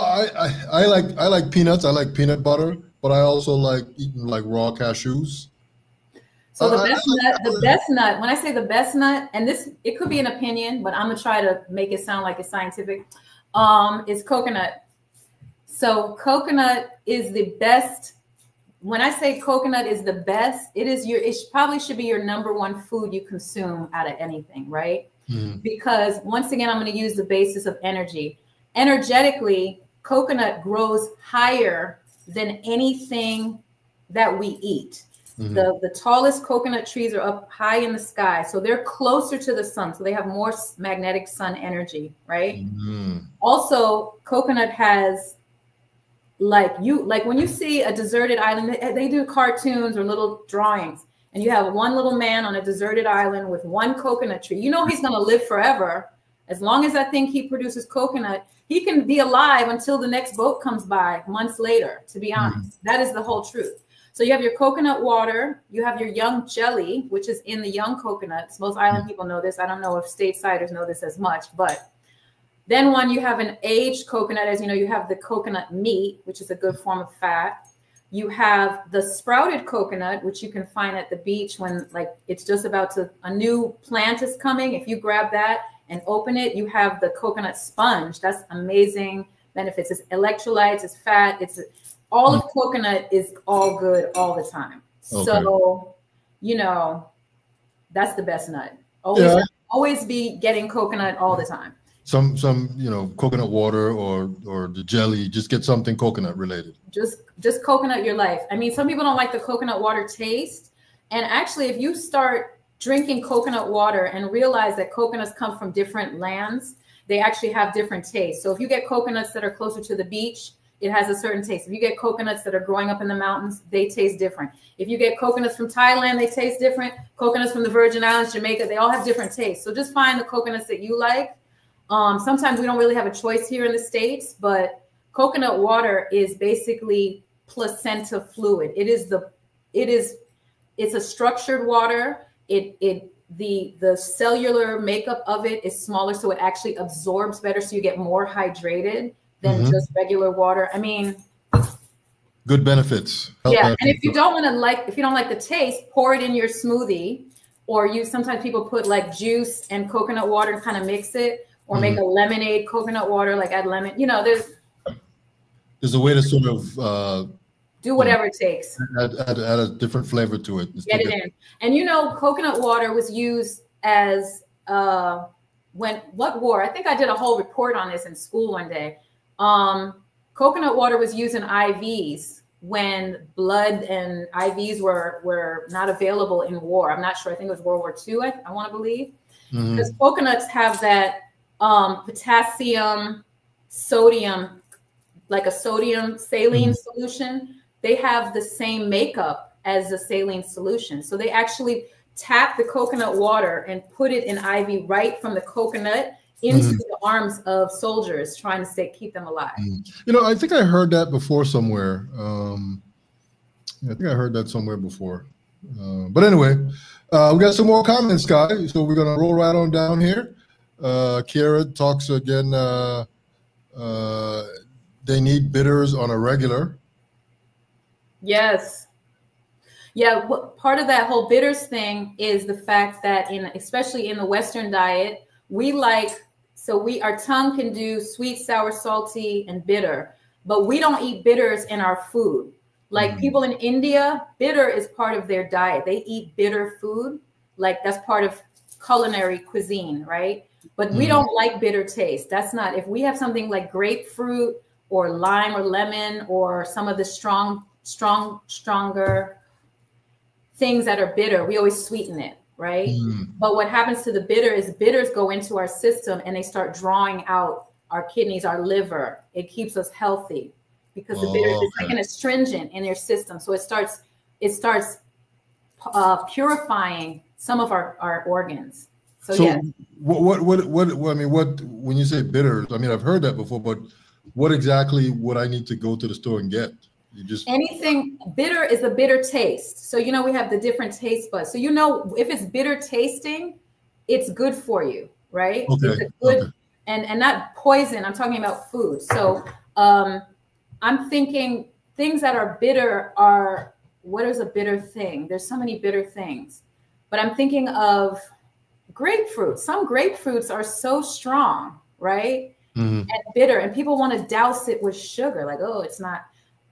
I like peanuts. I like peanut butter, but I also like eating like raw cashews. So the best nut, when I say the best nut, and this, it could be an opinion, but I'm gonna try to make it sound like it's scientific, is coconut. So coconut is the best. When I say coconut is the best, it probably should be your #1 food you consume out of anything, right? Mm-hmm. Because once again, I'm going to use the basis of energy. Energetically, coconut grows higher than anything that we eat. Mm-hmm. The tallest coconut trees are up high in the sky. So they're closer to the sun. So they have more magnetic sun energy, right? Mm-hmm. Also, coconut has like when you see a deserted island, they do cartoons or little drawings, and you have one little man on a deserted island with one coconut tree. You know he's going to live forever. As long as I think he produces coconut, he can be alive until the next boat comes by months later, to be honest. That is the whole truth. So you have your coconut water, you have your young jelly, which is in the young coconuts. Most island people know this. I don't know if stateside know this as much, but then when you have an aged coconut, as you know, you have the coconut meat, which is a good form of fat. You have the sprouted coconut, which you can find at the beach when like it's just about to, a new plant is coming. If you grab that and open it, you have the coconut sponge. That's amazing benefits. It's electrolytes, it's fat, it's all of coconut is all good all the time. Okay. So, you know, that's the best nut. Always be getting coconut all the time. Some you know, coconut water or the jelly, just get something coconut related. Just coconut your life. I mean, some people don't like the coconut water taste. And actually, if you start drinking coconut water and realize that coconuts come from different lands, they actually have different tastes. So if you get coconuts that are closer to the beach, it has a certain taste. If you get coconuts that are growing up in the mountains, they taste different. If you get coconuts from Thailand, they taste different. Coconuts from the Virgin Islands, Jamaica, they all have different tastes. So just find the coconuts that you like. Sometimes we don't really have a choice here in the States, but coconut water is basically placenta fluid. It's a structured water. The cellular makeup of it is smaller, so it actually absorbs better, so you get more hydrated than just regular water. I mean, good benefits. Yeah, and if you don't like the taste, pour it in your smoothie, or sometimes people put like juice and coconut water and kind of mix it. Or make a lemonade, coconut water, like add lemon. You know, there's a way to sort of do whatever it takes. Add a different flavor to it. Get it in. And you know, coconut water was used as I think I did a whole report on this in school one day. Coconut water was used in IVs when blood and IVs were not available in war. I'm not sure. I think it was World War II. I want to believe because coconuts have that. Potassium, sodium, like a sodium saline solution, they have the same makeup as the saline solution. So they actually tap the coconut water and put it in IV right from the coconut into the arms of soldiers trying to keep them alive. You know, I think I heard that before somewhere. I think I heard that somewhere before. But anyway, we got some more comments, guys. So we're going to roll right on down here. Kiara talks again. They need bitters on a regular. Yes. Yeah. Part of that whole bitters thing is the fact that especially in the Western diet, our tongue can do sweet, sour, salty, and bitter, but we don't eat bitters in our food. Like people in India, bitter is part of their diet. They eat bitter food. Like that's part of culinary cuisine, right? But we don't like bitter taste. That's not, if we have something like grapefruit or lime or lemon or some of the stronger things that are bitter, we always sweeten it, right? But what happens to the bitter is bitters go into our system and they start drawing out our kidneys, our liver. It keeps us healthy because the bitter is like an astringent in your system. So it starts purifying some of our organs. So yeah. yeah. What I mean, when you say bitters, I mean, I've heard that before, but what exactly would I need to go to the store and get? You just anything bitter is a bitter taste. So we have the different taste buds. So if it's bitter tasting, it's good for you, right? Okay. It's a good and not poison. I'm talking about food. So I'm thinking things that are bitter are, what is a bitter thing? There's so many bitter things, but I'm thinking of grapefruit. Some grapefruits are so strong, right? Mm-hmm. And bitter, and people want to douse it with sugar. Like, oh, it's not.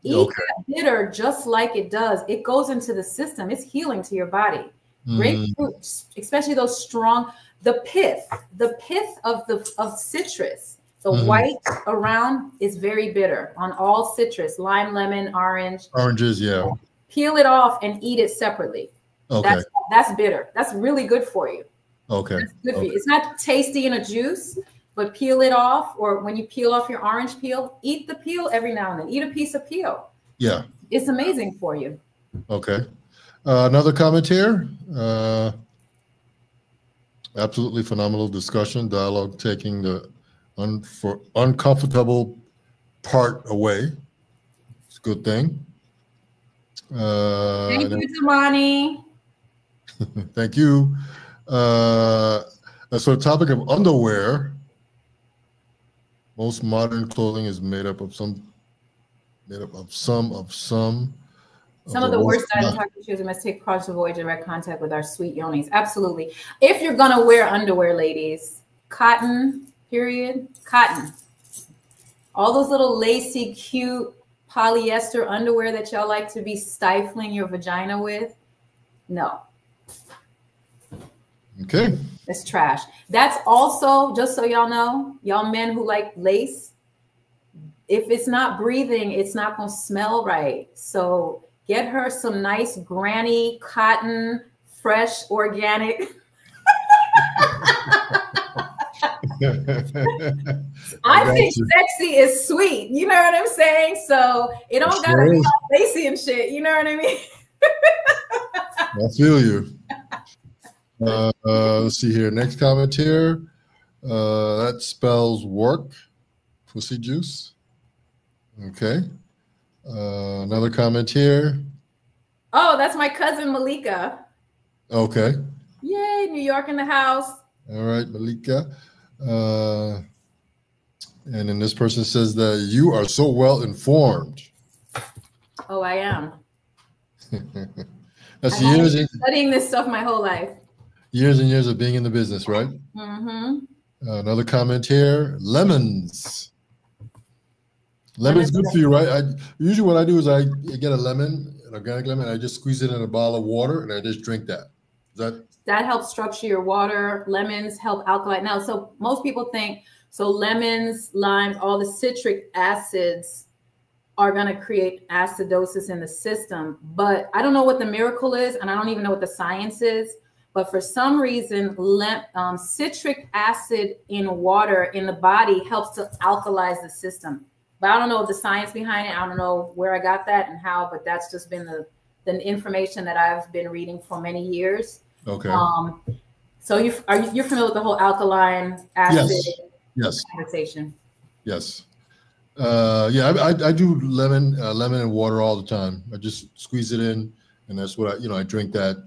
Eat that bitter just like it does. It goes into the system. It's healing to your body. Grapefruit, especially those strong, the pith of citrus, the white around is very bitter on all citrus, lime, lemon, orange. Oranges, yeah. Peel it off and eat it separately. Okay. That's bitter. That's really good for you. Okay. That's good for you. It's not tasty in a juice, but peel it off, or when you peel off your orange peel, eat the peel every now and then. Eat a piece of peel. Yeah. It's amazing for you. Okay. Another comment here. Absolutely phenomenal discussion, dialogue, taking the uncomfortable part away. It's a good thing. Thank you, Tamani. Thank you. So the topic of underwear. Most modern clothing is made up of some of the worst dietary issues, we must take precautions to avoid direct contact with our sweet yonis. Absolutely. If you're gonna wear underwear, ladies, cotton, period, cotton. All those little lacy, cute polyester underwear that y'all like to be stifling your vagina with, no. Okay. It's trash. That's also, just so y'all know, y'all men who like lace, if it's not breathing, it's not going to smell right. So get her some nice granny cotton, fresh, organic. I think sexy is sweet. You know what I'm saying? So it don't got to be lacy and shit. You know what I mean? I feel you. Let's see here. Next comment here. That spells work. Pussy juice. Okay. Another comment here. Oh, that's my cousin Malika. Okay. Yay, New York in the house. All right, Malika. And then this person says that you are so well informed. Oh, I am. That's I've years been studying this stuff my whole life. Years and years of being in the business, right? Mm-hmm. Another comment here. Lemons. Lemon's good for you, right? Usually what I do is I get a lemon, an organic lemon, and I just squeeze it in a bottle of water, and I just drink that. That helps structure your water. Lemons help alkaline. Now, so most people think, so lemons, limes, all the citric acids are going to create acidosis in the system. But I don't know what the miracle is, and I don't even know what the science is. But for some reason, citric acid in water in the body helps to alkalize the system. But I don't know the science behind it. I don't know where I got that and how, but that's just been the information that I've been reading for many years. Okay. So you're familiar with the whole alkaline acid conversation? Yes. Yeah, I do lemon and water all the time. I just squeeze it in, and that's what I drink that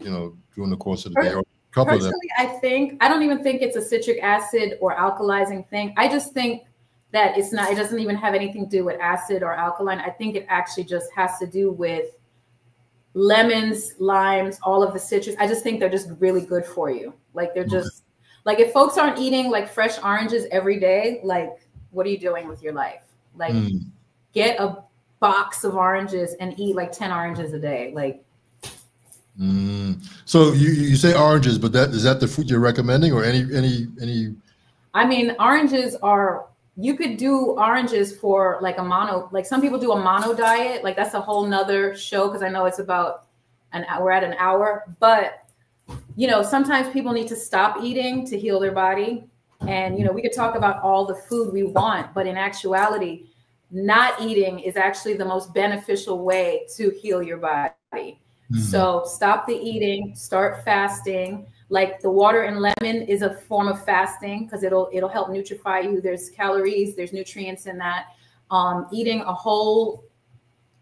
during the course of the day. Or a couple of them. Personally, I don't even think it's a citric acid or alkalizing thing. I just think that it doesn't even have anything to do with acid or alkaline. I think it actually just has to do with lemons, limes, all of the citrus. I just think they're just really good for you. Like they're just like, if folks aren't eating like fresh oranges every day, like what are you doing with your life? Like get a box of oranges and eat like 10 oranges a day. Like. So you say oranges, but is that the fruit you're recommending, or any? I mean, oranges are. You could do oranges for like like some people do a mono diet. Like that's a whole nother show, because I know it's about we're at an hour. But, sometimes people need to stop eating to heal their body. And, we could talk about all the food we want, but in actuality, not eating is actually the most beneficial way to heal your body. So stop the eating, start fasting. Like the water and lemon is a form of fasting because it'll help nutrify you. There's calories, there's nutrients in that. Eating a whole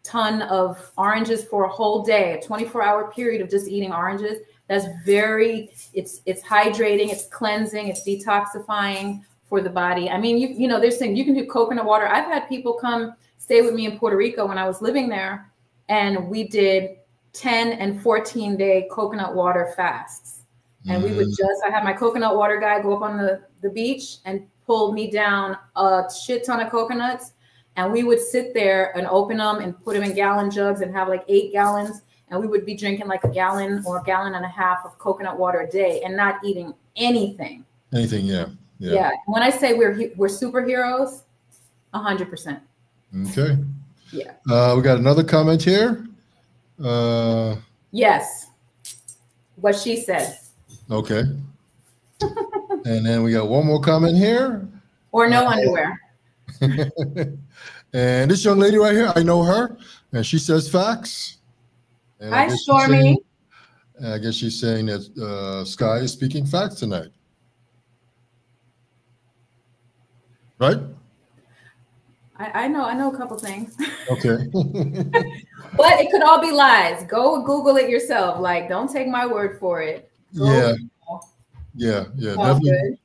ton of oranges for a whole day, a 24-hour period of just eating oranges. That's it's hydrating, it's cleansing, it's detoxifying for the body. I mean, you know, there's things you can do. Coconut water. I've had people come stay with me in Puerto Rico when I was living there, and we did 10 and 14-day coconut water fasts. And we would I had my coconut water guy go up on the beach and pull me down a shit ton of coconuts. And we would sit there and open them and put them in gallon jugs and have like 8 gallons. And we would be drinking like a gallon or a gallon and a half of coconut water a day and not eating anything. Anything, yeah. Yeah. When I say we're superheroes, 100%. Okay. Yeah. We got another comment here. Yes. What she said. Okay. And then we got one more comment here. Or no underwear. And this young lady right here, I know her, and she says facts. And hi, Stormy. I guess she's saying that Sky is speaking facts tonight. Right? I know a couple things. Okay. But it could all be lies. Go Google it yourself. Like, don't take my word for it. Yeah, definitely.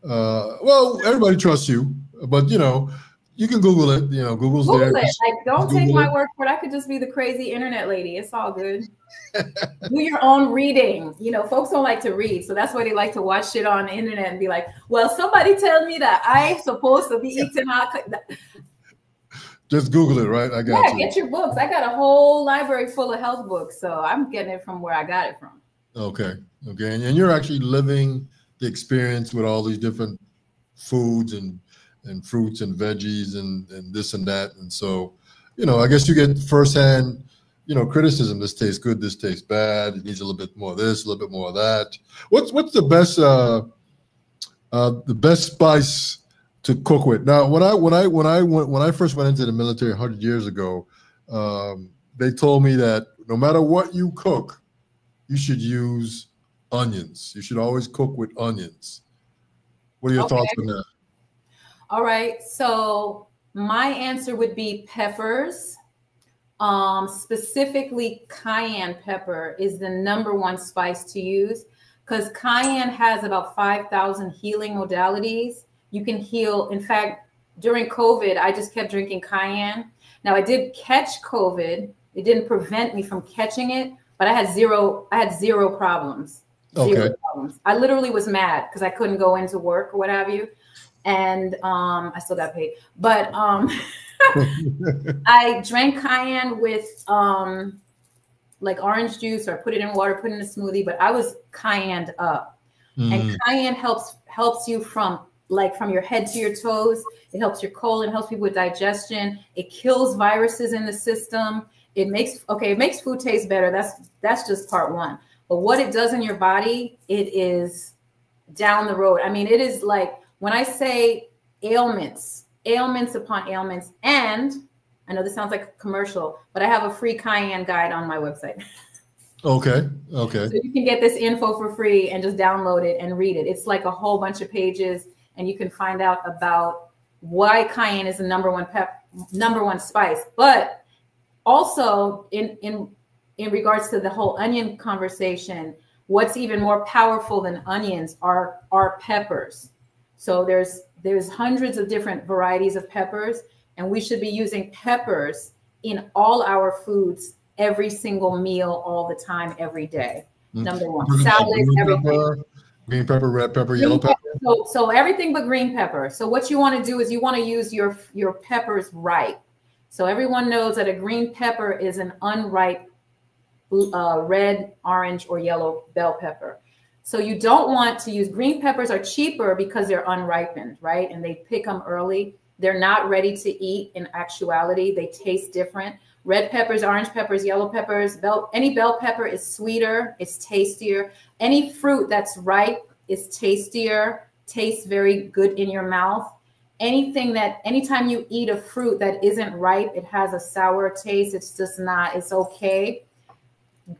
Well, everybody trusts you, but you know, you can Google it. You know, Google's there. It. Like, don't take my word for it. I could just be the crazy internet lady. It's all good. Do your own reading. You know, folks don't like to read, so that's why they like to watch shit on the internet and be like, "Well, somebody tell me that I'm supposed to be eating hot." Just Google it, right? I got you. Get your books. I got a whole library full of health books, so I'm getting it from where I got it from. Okay. And you're actually living the experience with all these different foods and fruits and veggies and this and that. And so, you know, I guess you get firsthand, you know, criticism. This tastes good. This tastes bad. It needs a little bit more of this, a little bit more of that. What's the best spice to cook with? Now, when I first went into the military 100 years ago, they told me that no matter what you cook, you should use onions. You should always cook with onions. What are your thoughts on that? All right. So my answer would be peppers. Specifically, cayenne pepper is the #1 spice to use because cayenne has about 5,000 healing modalities. You can heal. In fact, during COVID, I just kept drinking cayenne. Now, I did catch COVID. It didn't prevent me from catching it, but I had zero problems. Zero problems. I literally was mad because I couldn't go into work or what have you. And I still got paid. But I drank cayenne with like orange juice, or put it in water, put it in a smoothie, but I was cayenned up. And cayenne helps you from your head to your toes. It helps your colon, helps people with digestion. It kills viruses in the system. It makes food taste better. That's just part one. But what it does in your body, it is down the road. I mean, it is like when I say ailments upon ailments. And I know this sounds like a commercial, but I have a free cayenne guide on my website. Okay. So you can get this info for free and just download it and read it. It's like a whole bunch of pages, and you can find out about why cayenne is the #1 spice. But also in regards to the whole onion conversation, what's even more powerful than onions are peppers. So there's hundreds of different varieties of peppers, and we should be using peppers in all our foods, every single meal, all the time, every day. #1, salads, everything. Green pepper, red pepper, yellow pepper. So everything but green pepper. So what you want to do is you want to use your peppers right. So everyone knows that a green pepper is an unripe red, orange, or yellow bell pepper. So you don't want to use green peppers. Are cheaper because they're unripened, right? And they pick them early. They're not ready to eat in actuality. They taste different. Red peppers, orange peppers, yellow peppers, any bell pepper is sweeter, it's tastier. Any fruit that's ripe is tastier, tastes very good in your mouth. Anytime you eat a fruit that isn't ripe, it has a sour taste. It's just not, it's okay.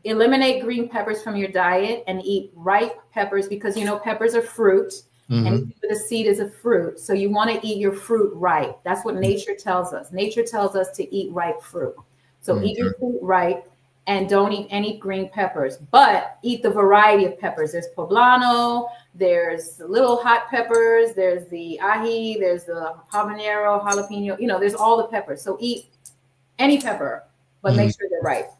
eliminate green peppers from your diet and eat ripe peppers, because you know peppers are fruit. And the seed is a fruit. So you want to eat your fruit ripe. That's what nature tells us. Nature tells us to eat ripe fruit. So eat your fruit ripe and don't eat any green peppers, but eat the variety of peppers. There's poblano, there's the little hot peppers, there's the ají, there's the habanero, jalapeno, you know, there's all the peppers. So eat any pepper, but make sure they're ripe.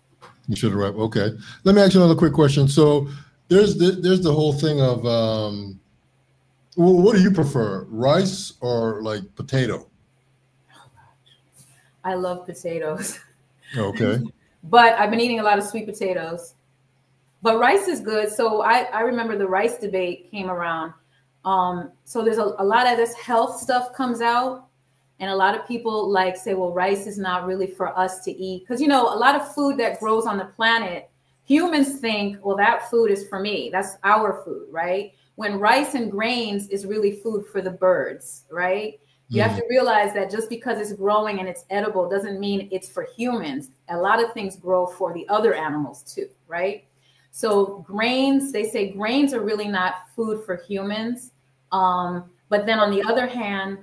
You should ripe. Okay. Let me ask you another quick question. So there's the whole thing of, well, what do you prefer, rice or like potato? I love potatoes. Okay. But I've been eating a lot of sweet potatoes. But rice is good. So I remember the rice debate came around. So there's a lot of this health stuff comes out. And a lot of people like say, well, rice is not really for us to eat. Because, you know, a lot of food that grows on the planet, humans think, well, that food is for me. That's our food, right? When rice and grains is really food for the birds, right? You have to realize that just because it's growing and it's edible doesn't mean it's for humans. A lot of things grow for the other animals too, right? So grains, they say grains are really not food for humans. But then on the other hand,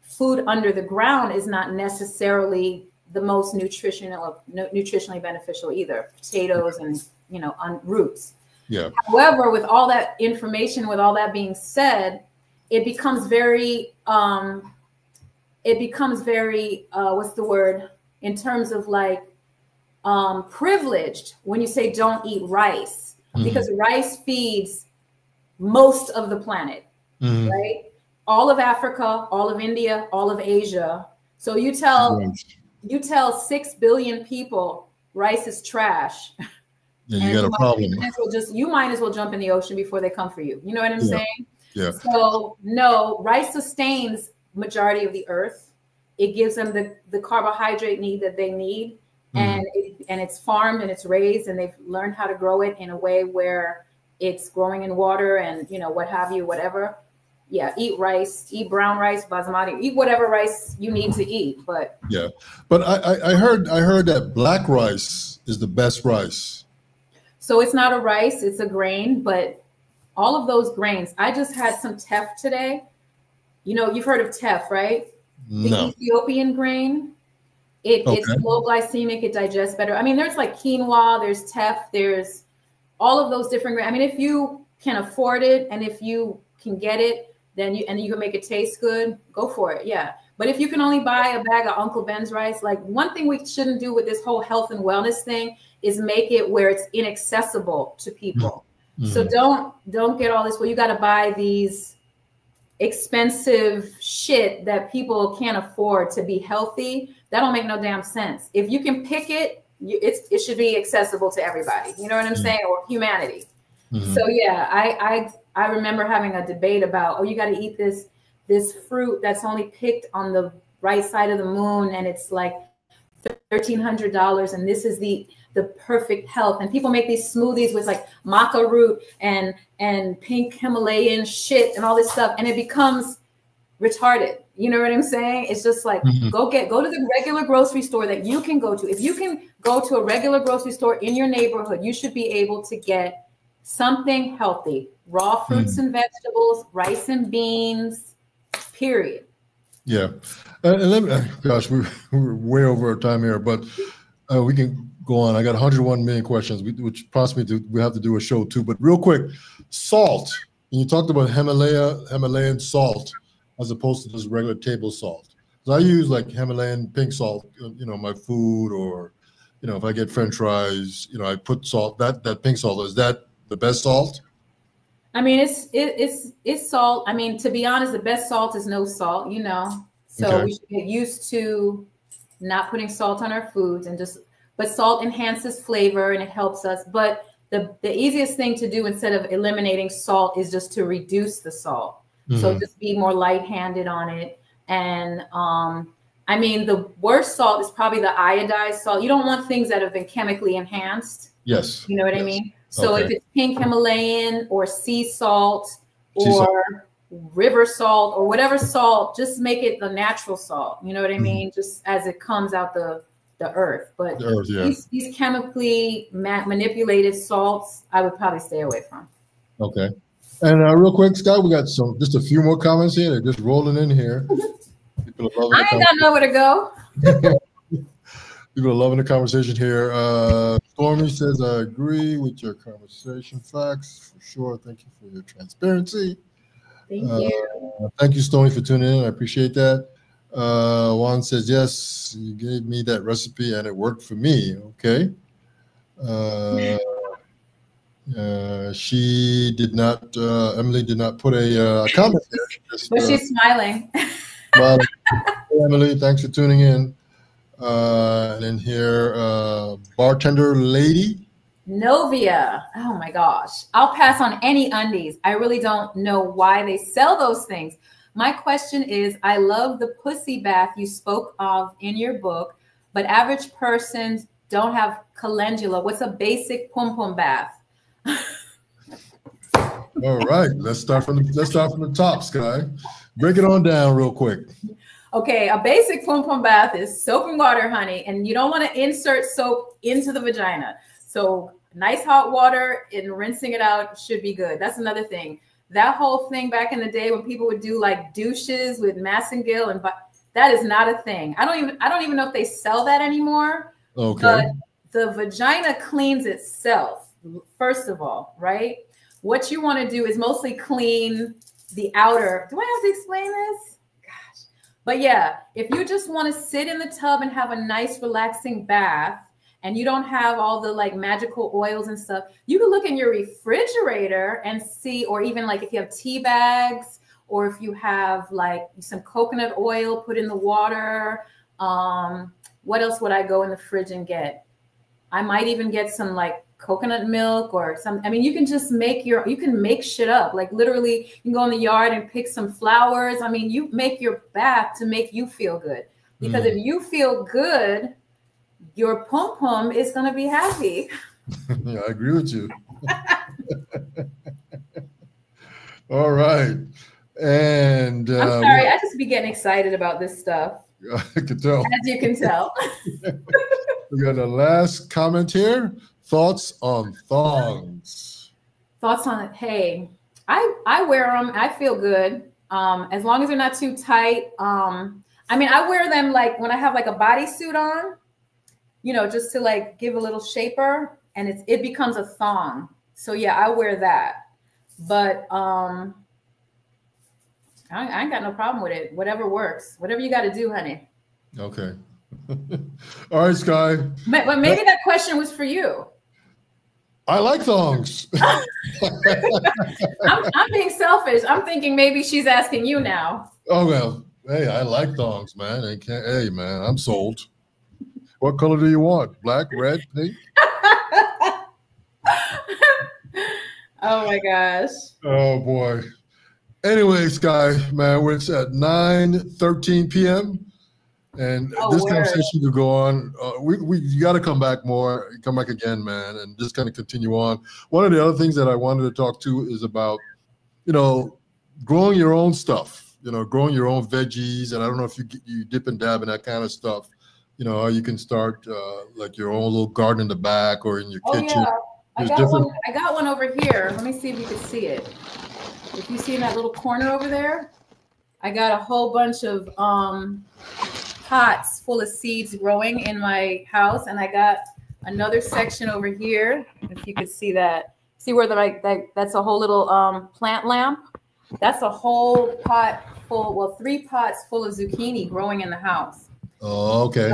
food under the ground is not necessarily the most nutritionally beneficial either. Potatoes and, you know, roots. Yeah. However, with all that information, with all that being said, it becomes very, what's the word, in terms of like privileged when you say don't eat rice, because rice feeds most of the planet, right? All of Africa, all of India, all of Asia. So you tell 6 billion people rice is trash. Yeah, you got a problem. You might as well jump in the ocean before they come for you. You know what I'm saying? Yeah. So no, rice sustains majority of the earth. It gives them the carbohydrate need that they need, and it's farmed and it's raised, and they've learned how to grow it in a way where it's growing in water and, you know, what have you, whatever. Yeah, eat rice, eat brown rice, basmati, eat whatever rice you need to eat. But yeah, but I heard that black rice is the best rice. So it's not a rice, it's a grain, but all of those grains. I just had some teff today. You know, you've heard of teff, right? No. The Ethiopian grain. It's low glycemic, it digests better. I mean, there's like quinoa, there's teff, there's all of those different grains. I mean, if you can afford it and if you can get it, then you can make it taste good, go for it. Yeah. But if you can only buy a bag of Uncle Ben's rice, like one thing we shouldn't do with this whole health and wellness thing is make it where it's inaccessible to people. So don't get all this, well, you got to buy these expensive shit that people can't afford to be healthy. That don't make no damn sense. If you can pick it, it should be accessible to everybody. You know what I'm saying? Or humanity. So yeah, I remember having a debate about, oh, you got to eat this fruit that's only picked on the right side of the moon, and it's like $1,300, and this is the perfect health. And people make these smoothies with like maca root and pink Himalayan shit and all this stuff, and it becomes retarded. You know what I'm saying? It's just like go to the regular grocery store that you can go to. If you can go to a regular grocery store in your neighborhood, you should be able to get something healthy, raw fruits and vegetables, rice and beans, period. Yeah. And gosh, we're way over our time here, but we can go on. I got 101 million questions, which prompts me we have to do a show too. But real quick, salt. And you talked about Himalayan salt as opposed to just regular table salt. So I use like Himalayan pink salt, you know, my food, or, you know, if I get French fries, you know, I put salt. That pink salt, is that the best salt? I mean, it's salt. I mean, to be honest, the best salt is no salt, you know. So we should get used to not putting salt on our foods, but salt enhances flavor and it helps us. But the easiest thing to do instead of eliminating salt is just to reduce the salt. So just be more light-handed on it. And I mean, the worst salt is probably the iodized salt. You don't want things that have been chemically enhanced. Yes. You know what I mean? So if it's pink Himalayan or sea salt or river salt or whatever salt, just make it the natural salt. You know what I mean? Just as it comes out the the earth. But The earth, yeah. these chemically manipulated salts, I would probably stay away from. Okay. And real quick, Scott, we got just a few more comments here. They're just rolling in here. People are loving I ain't got nowhere to go. People are loving the conversation here. Stormy says, I agree with your conversation facts for sure. Thank you for your transparency. Thank you. Thank you, Stormy, for tuning in. I appreciate that. Juan says, yes, you gave me that recipe and it worked for me. Okay. She did not, Emily did not put a comment there. But she's smiling. Well, Emily, thanks for tuning in. And then here, bartender lady. Novia. Oh my gosh. I'll pass on any undies. I really don't know why they sell those things. My question is, I love the pussy bath you spoke of in your book, but average persons don't have calendula. What's a basic pum-pum bath? All right, let's start from the top, Sky. Break it on down real quick. Okay, a basic pum-pum bath is soap and water, honey, and you don't want to insert soap into the vagina. So nice hot water and rinsing it out should be good. That's another thing. That whole thing back in the day when people would do like douches with massengill and that is not a thing. I don't even know if they sell that anymore. Okay. But the vagina cleans itself, first of all, right? What you want to do is mostly clean the outer. Do I have to explain this? Gosh. But yeah, if you just want to sit in the tub and have a nice relaxing bath and you don't have all the like magical oils and stuff, you can look in your refrigerator and see, or even like if you have tea bags or if you have like some coconut oil put in the water. What else would I go in the fridge and get? I might even get some like coconut milk or some, I mean, you can just you can make shit up. Like literally you can go in the yard and pick some flowers. I mean, you make your bath to make you feel good, because if you feel good, your pum-pum is going to be happy. Yeah, I agree with you. All right. And I'm sorry, I just be getting excited about this stuff. I can tell. As you can tell. We got the last comment here. Thoughts on thongs? Thoughts on it? Hey, I wear them. I feel good. As long as they're not too tight. I mean, I wear them like when I have like a bodysuit on, you know, just to like give a little shaper, and it becomes a thong. So yeah, I wear that. But I ain't got no problem with it. Whatever works. Whatever you got to do, honey. Okay. All right, Sky. But maybe that question was for you. I like thongs. I'm being selfish. I'm thinking maybe she's asking you now. Oh, well. Hey, I like thongs, man. Hey, man, I'm sold. What color do you want? Black, red, pink? Oh, my gosh. Oh, boy. Anyway, Sky, man, it's at 9:13 p.m. And this conversation could go on. You got to come back again, man, and just kind of continue on. One of the other things that I wanted to talk to is about, you know, growing your own stuff, you know, growing your own veggies. And I don't know if you dip and dab in that kind of stuff, you know, how you can start like your own little garden in the back or in your kitchen. Yeah. I got one over here. Let me see if you can see it. If you see in that little corner over there, I got a whole bunch of pots full of seeds growing in my house, and I got another section over here. If you could see that, see where that's a whole little plant lamp. That's a whole pot full, well, 3 pots full of zucchini growing in the house. Oh, okay.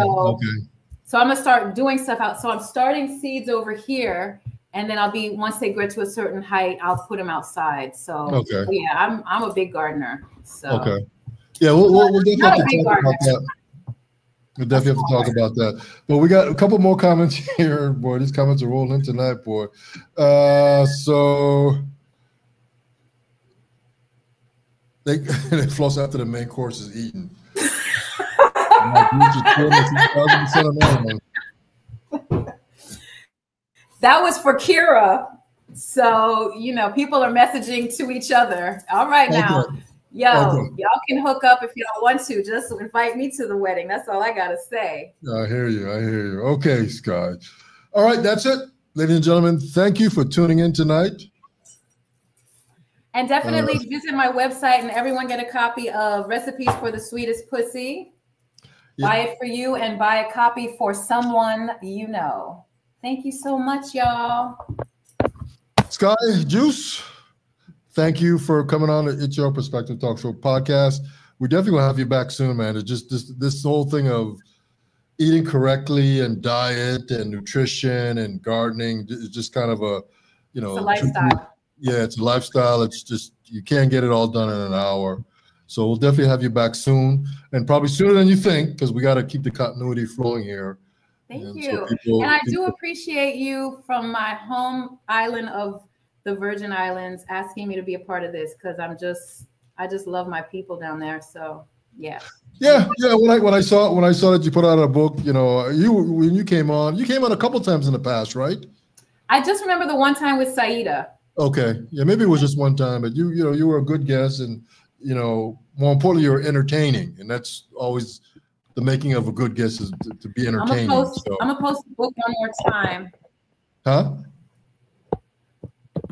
So I'm gonna start doing stuff out. So I'm starting seeds over here, and then once they grow to a certain height, I'll put them outside. So yeah, I'm a big gardener. So okay, yeah, we'll definitely have to talk about that. We'll definitely have to talk about that. But we got a couple more comments here. Boy, these comments are rolling in tonight, boy. So they floss after the main course is eaten. That was for Kira. So, you know, people are messaging to each other. All right, now. Yo, Okay. y'all can hook up if y'all want to. Just invite me to the wedding. That's all I gotta say. I hear you. I hear you. Okay, Sky. All right, that's it. Ladies and gentlemen, thank you for tuning in tonight. And definitely visit my website and everyone get a copy of Recipes for the Sweetest Pussy. Yeah. Buy it for you and buy a copy for someone you know. Thank you so much, y'all. Skai Juice, thank you for coming on the It's Your Perspective Talk Show podcast. We definitely will have you back soon, man. It's just this whole thing of eating correctly and diet and nutrition and gardening is just kind of a, you know, it's a lifestyle. Yeah, it's a lifestyle. It's just, you can't get it all done in an hour. So we'll definitely have you back soon, and probably sooner than you think, because we got to keep the continuity flowing here. Thank you. So and I do appreciate you from my home island of the Virgin Islands asking me to be a part of this, because I just love my people down there. So yeah. Yeah. When I saw that you put out a book, you know, when you came on a couple times in the past, right? I just remember the one time with Saida. Okay. Yeah, maybe it was just one time, but you were a good guest, and you know, more importantly, you're entertaining, and that's always the making of a good guest, is to be entertaining. I'm gonna post the book one more time. Huh?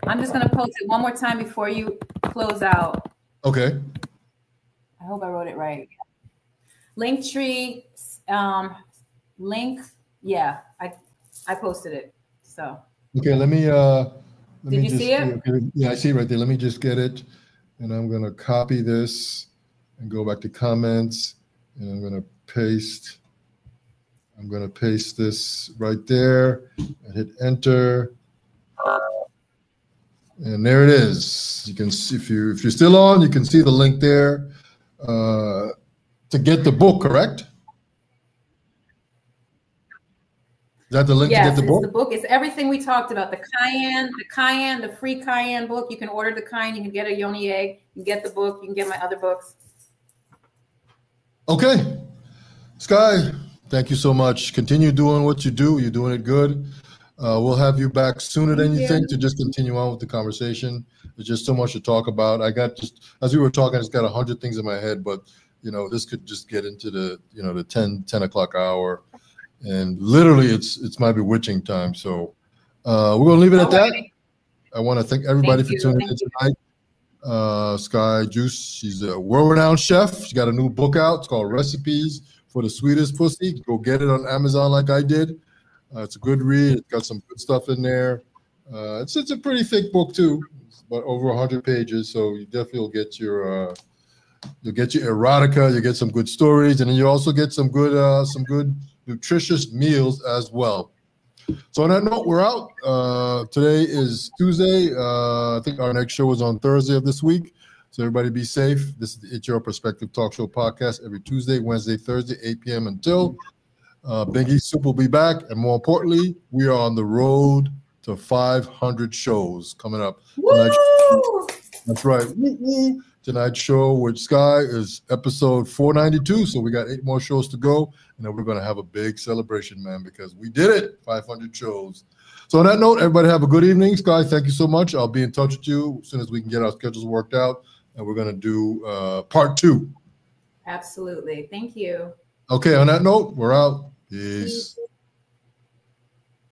I'm just gonna post it one more time before you close out. Okay. I hope I wrote it right. Linktree, link. Yeah, I posted it. So. Okay, Did you see it? Okay, yeah, I see it right there. Let me just get it, and I'm gonna copy this and go back to comments, and I'm gonna paste this right there and hit enter. And there it is. You can see, if you're still on, you can see the link there to get the book, correct? Is that the link to get the book? Yes, the book. It's everything we talked about. The cayenne, the free cayenne book. You can order the cayenne. You can get a yoni egg. You can get the book. You can get my other books. Okay. Sky, thank you so much. Continue doing what you do. You're doing it good. We'll have you back sooner than you think to just continue on with the conversation. There's just so much to talk about. I got just, as we were talking, I just got 100 things in my head, but you know, this could just get into the, you know, the 10 o'clock hour. And literally it's my bewitching time. So we're going to leave it at that. I want to thank everybody for tuning in tonight. Skai Juice, she's a world-renowned chef. She's got a new book out. It's called Recipes for the Sweetest Pussy. Go get it on Amazon like I did. It's a good read. It's got some good stuff in there. It's a pretty thick book too. It's about over 100 pages. So you definitely will get your you'll get your erotica. You get some good stories, and then you also get some good nutritious meals as well. So on that note, we're out. Today is Tuesday. I think our next show is on Thursday of this week. So everybody be safe. This is the It's Your Perspective Talk Show podcast every Tuesday, Wednesday, Thursday, 8 p.m. until. Biggie Soup will be back. And more importantly, we are on the road to 500 shows coming up. That's right. Tonight's show with Sky is episode 492. So we got 8 more shows to go. And then we're going to have a big celebration, man, because we did it. 500 shows. So on that note, everybody have a good evening. Sky, thank you so much. I'll be in touch with you as soon as we can get our schedules worked out. And we're going to do part 2. Absolutely. Thank you. Okay, on that note, we're out. Peace.